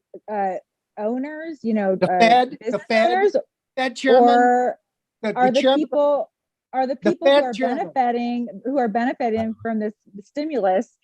Owners, The Fed, the business Fed, owners, Fed chairman, or are the chairman, people who Fed are chairman. benefiting from this stimulus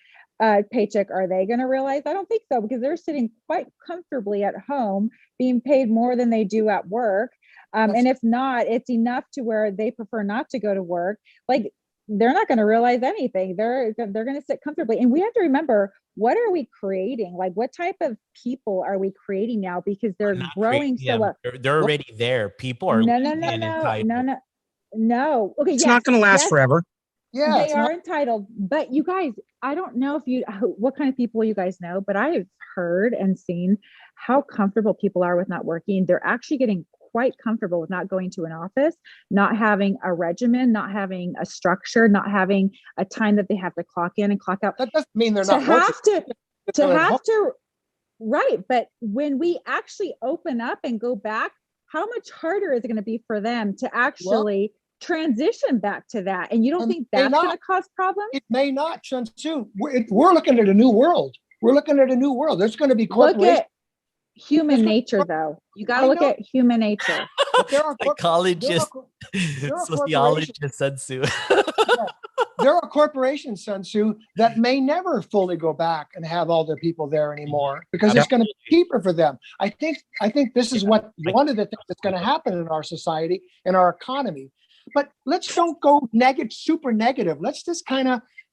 paycheck? Are they going to realize? I don't think so, because they're sitting quite comfortably at home being paid more than they do at work, and if not, it's enough to where they prefer not to go to work. Like, they're not going to realize anything. They're going to sit comfortably. And we have to remember, what are we creating? Like, what type of people are we creating now? Because they're Not growing creating so them. well. They're already there. People are No. lazy and entitled. No. Okay, It's yes, not going to last yes, forever. Yeah, they it's are not, entitled. But you guys, I don't know what kind of people you guys know, but I have heard and seen how comfortable people are with not working. They're actually getting quite comfortable with not going to an office, not having a regimen, not having a structure, not having a time that they have to clock in and clock out. that doesn't mean they're To not working. have to, right. But when we actually open up and go back, how much harder is it going to be for them to actually transition back to that? And you don't And think they that's not. going to cause problems? It may not, Sun Tzu. We're looking at a new world. We're looking at a new world. There's going to be Look corporations. at human There's gonna- nature, though. You got I to look know. at human nature. There are Psychologist, are sociologist, Sun Tzu. there are corporations, Sun Tzu, that may never fully go back and have all their people there anymore because it's going to be cheaper for them. I think this is one of the things that's going to happen in our society and our economy. But let's don't go super negative. Let's just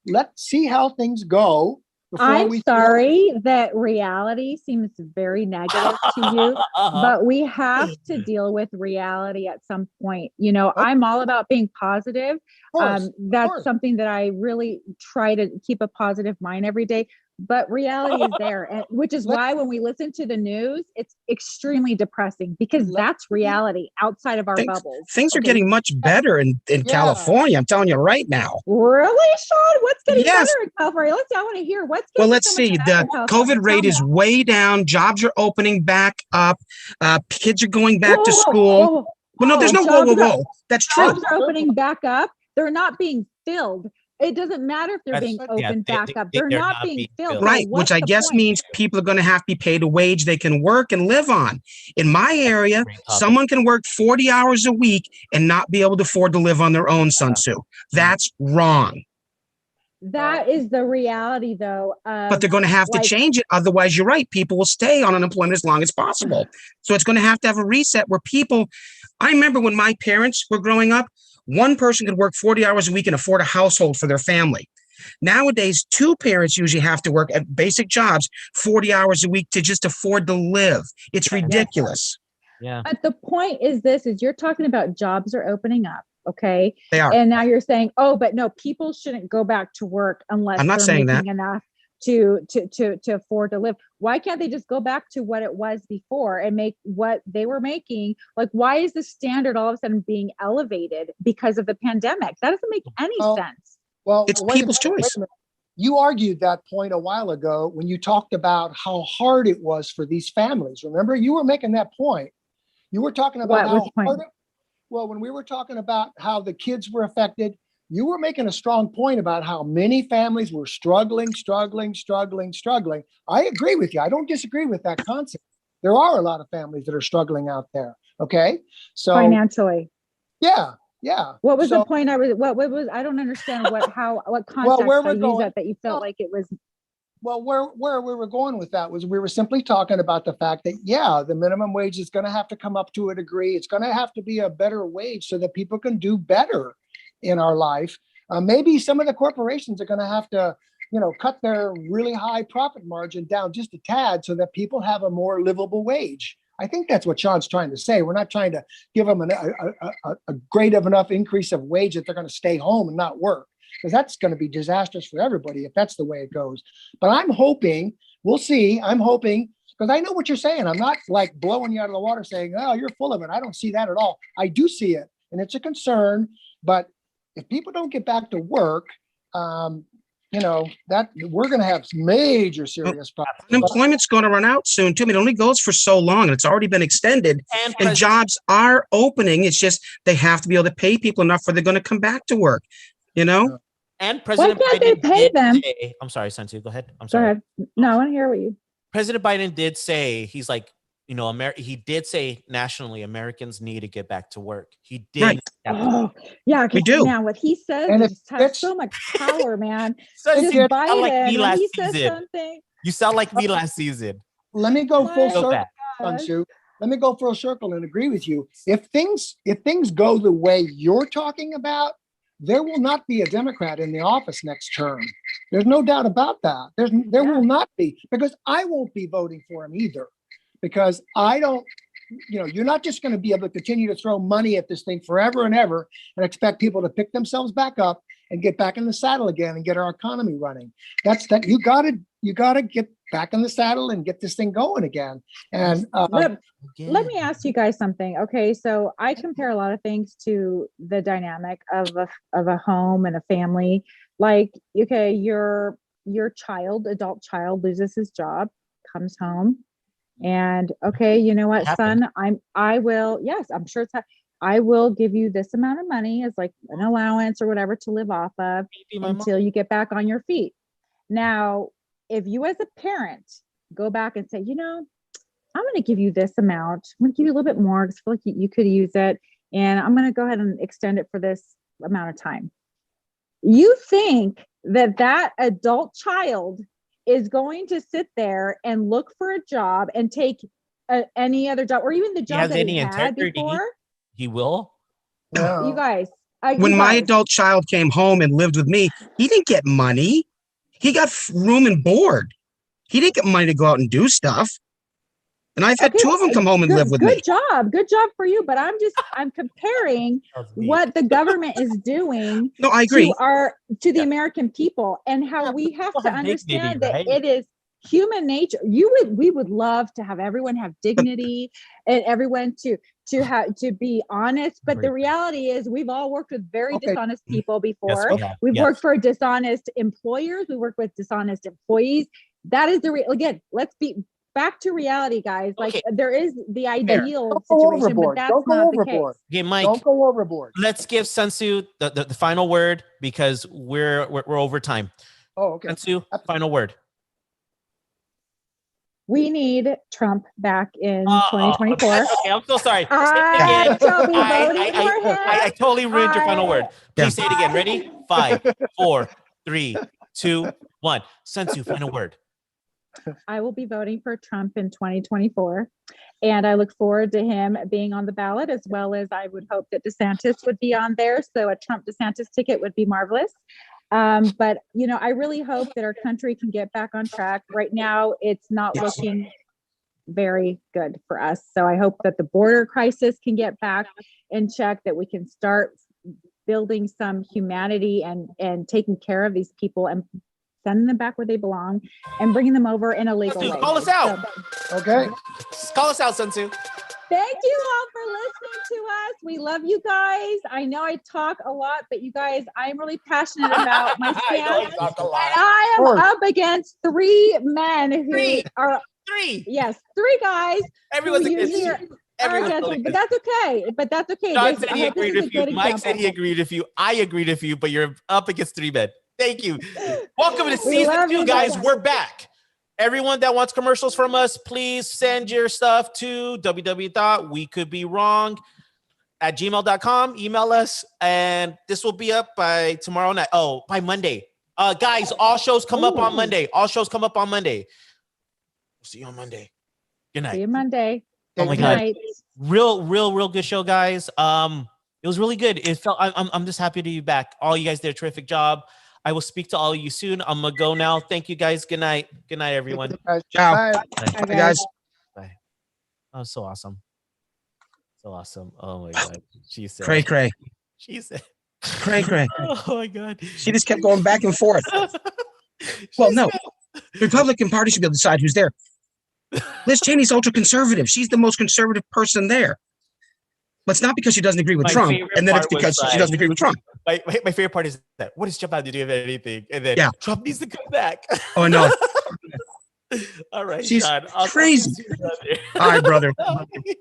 let's see how things go. I'm sorry that reality seems very negative to you, but we have to deal with reality at some point. I'm all about being positive. That's something that I really try to keep a positive mind every day. But reality is there, and which is why when we listen to the news, it's extremely depressing, because that's reality outside of our bubbles. Things are getting much better in California. I'm telling you right now. Really, Sean? What's getting Yes. better in California? I want to hear what's getting Well, let's so much see. better The in California. COVID rate Tell is me. way down. Jobs are opening back up. Kids are going back to Whoa, school. whoa, whoa. Well, no, there's no whoa, Jobs whoa, are- whoa. That's true. Jobs are opening back up. They're not being filled. It doesn't matter if they're being opened back up. They're not being filled. Right, So which what's I the guess point? means people are going to have to be paid a wage they can work and live on. In my area, Great topic. someone can work 40 hours a week and not be able to afford to live on their own, Sun Tzu. That's wrong. That is the reality, though. But they're going to have to change it. Otherwise, you're right. People will stay on unemployment as long as possible. So it's going to have a reset where people, I remember when my parents were growing up, one person could work 40 hours a week and afford a household for their family. Nowadays, two parents usually have to work at basic jobs 40 hours a week to just afford to live. It's ridiculous. Yeah. But the point is this, is you're talking about jobs are opening up. Okay. They are. And now you're saying, oh, but no, people shouldn't go back to work unless I'm not they're saying that. making enough to afford to live. Why can't they just go back to what it was before and make what they were making? Like, why is the standard all of a sudden being elevated because of the pandemic? That doesn't make any Well, sense. Well, It's wait a people's minute, wait choice. a minute. You argued that point a while ago when you talked about how hard it was for these families. Remember, you were making that point. You were talking about What how was the point? hard well, when we were talking about how the kids were affected, you were making a strong point about how many families were struggling. I agree with you. I don't disagree with that concept. There are a lot of families that are struggling out there. Okay. So Financially. yeah. What was So- the point? What was, I don't understand what context where I we're used going- that you felt like it was. Well, where we were going with that was we were simply talking about the fact that, yeah, the minimum wage is going to have to come up to a degree. It's going to have to be a better wage so that people can do better in our life. Maybe some of the corporations are going to have to, cut their really high profit margin down just a tad so that people have a more livable wage. I think that's what Sean's trying to say. We're not trying to give them a great of enough increase of wage that they're going to stay home and not work, because that's going to be disastrous for everybody if that's the way it goes. But I'm hoping, we'll see. I'm hoping, because I know what you're saying. I'm not like blowing you out of the water saying, oh, you're full of it. I don't see that at all. I do see it, and it's a concern. But if people don't get back to work, that we're going to have major serious problems. Unemployment's going to run out soon too. I mean, it only goes for so long, and it's already been extended. And And jobs are opening. It's just they have to be able to pay people enough where they're going to come back to work. And President can't they Biden pay did them? say- I'm sorry, Sensu, go ahead. I'm Go sorry. ahead. No, I want to hear what you. President Biden did say, he's like, he did say nationally Americans need to get back to work. He did. Right. Oh, yeah. 'Cause, We do. Man, what he says And just if has it's- so much power, man. Sensu, Just you sound like me Biden, when last he says season. something. You sound like me last season. Let me go full My Go circle. back. Sunsu. Let me go full circle and agree with you. If things go the way you're talking about, there will not be a Democrat in the office next term. There's no doubt about that. There will not be, because I won't be voting for him either, because I don't. You're not just going to be able to continue to throw money at this thing forever and ever and expect people to pick themselves back up and get back in the saddle again and get our economy running. You got to get back in the saddle and get this thing going again. And Let me ask you guys something. Okay, so I compare a lot of things to the dynamic of a home and a family. Like, okay, your adult child loses his job, comes home, and okay, you know what, son, I will, yes, I'm sure I will give you this amount of money as like an allowance or whatever to live off of until you get back on your feet. Now, if you as a parent go back and say, I'm going to give you this amount, I'm going to give you a little bit more because I feel like you could use it, and I'm going to go ahead and extend it for this amount of time. You think that adult child is going to sit there and look for a job and take any other job, or even the job that he had before? He will. You guys, When my adult child came home and lived with me, he didn't get money. He got room and board. He didn't get money to go out and do stuff. And I've had two of them come home and live with me. Good job for you. But I'm comparing what the government is doing. No, I agree. To the American people, and how we have to understand that it is human nature. We would love to have everyone have dignity and everyone to be honest. But the reality is we've all worked with very dishonest people before. We've worked for dishonest employers. We work with dishonest employees. That is again, let's be back to reality, guys. Like there is the ideal situation, but that's not the case. Okay, Mike, don't go overboard. Let's give Sensu the final word because we're over time. Oh, okay. Sensu, final word. We need Trump back in 2024. Okay, I'm so sorry. I totally ruined your final word. Please say it again. Ready? 5, 4, 3, 2, 1. Sensu, final word. I will be voting for Trump in 2024. And I look forward to him being on the ballot, as well as I would hope that DeSantis would be on there. So a Trump DeSantis ticket would be marvelous. But, you know, I really hope that our country can get back on track. Right now, it's not Yes. looking very good for us. So I hope that the border crisis can get back in check, that we can start building some humanity and taking care of these people and sending them back where they belong and bringing them over in a legal Dude, way. call us out. So, Okay. Call us out, Sun Tzu. thank you all for listening to us. We love you guys. I know I talk a lot, but you guys, I'm really passionate about my I know stance. you talk a lot. I am Sure. up against 3 men who Three. are, Three. yes, 3 guys Everyone's who against usually you. are Everyone's against me, against but that's okay. But that's okay. John This- said I he hope this agreed is a with you. good Mike said he example. agreed with you. I agreed with you, but you're up against 3 men. Thank you. Welcome to We season love 2, you guys. guys. We're back. Everyone that wants commercials from us, please send your stuff to www.wecouldbewrong@gmail.com. Email us, and this will be up by tomorrow night. Oh, by Monday. Guys, all shows come up on Ooh. Monday. All shows come up on Monday. We'll see you on Monday. Good night. See you Monday. Oh my Good God. night. Real good show, guys. It was really good. It felt I'm just happy to be back. All you guys did a terrific job. I will speak to all of you soon. I'm gonna go now. Thank you guys. Good night. Good night, everyone. Ciao. Bye. Bye, Bye, guys. Bye. Oh, so awesome. So awesome. Oh my God. She said. Cray, cray, She said. cray, cray. Oh my God. She just kept going back and forth. Well, no. The Republican Party should be able to decide who's there. Liz Cheney's ultra conservative. She's the most conservative person there. But it's not because she doesn't agree with My Trump, favorite and then it's part was because she like- doesn't agree with Trump. My favorite part is that what does Trump have to do with anything? And then Yeah. Trump needs to come back. Oh no, All right, She's Sean. I'll talk to you crazy. soon, brother. all right, brother.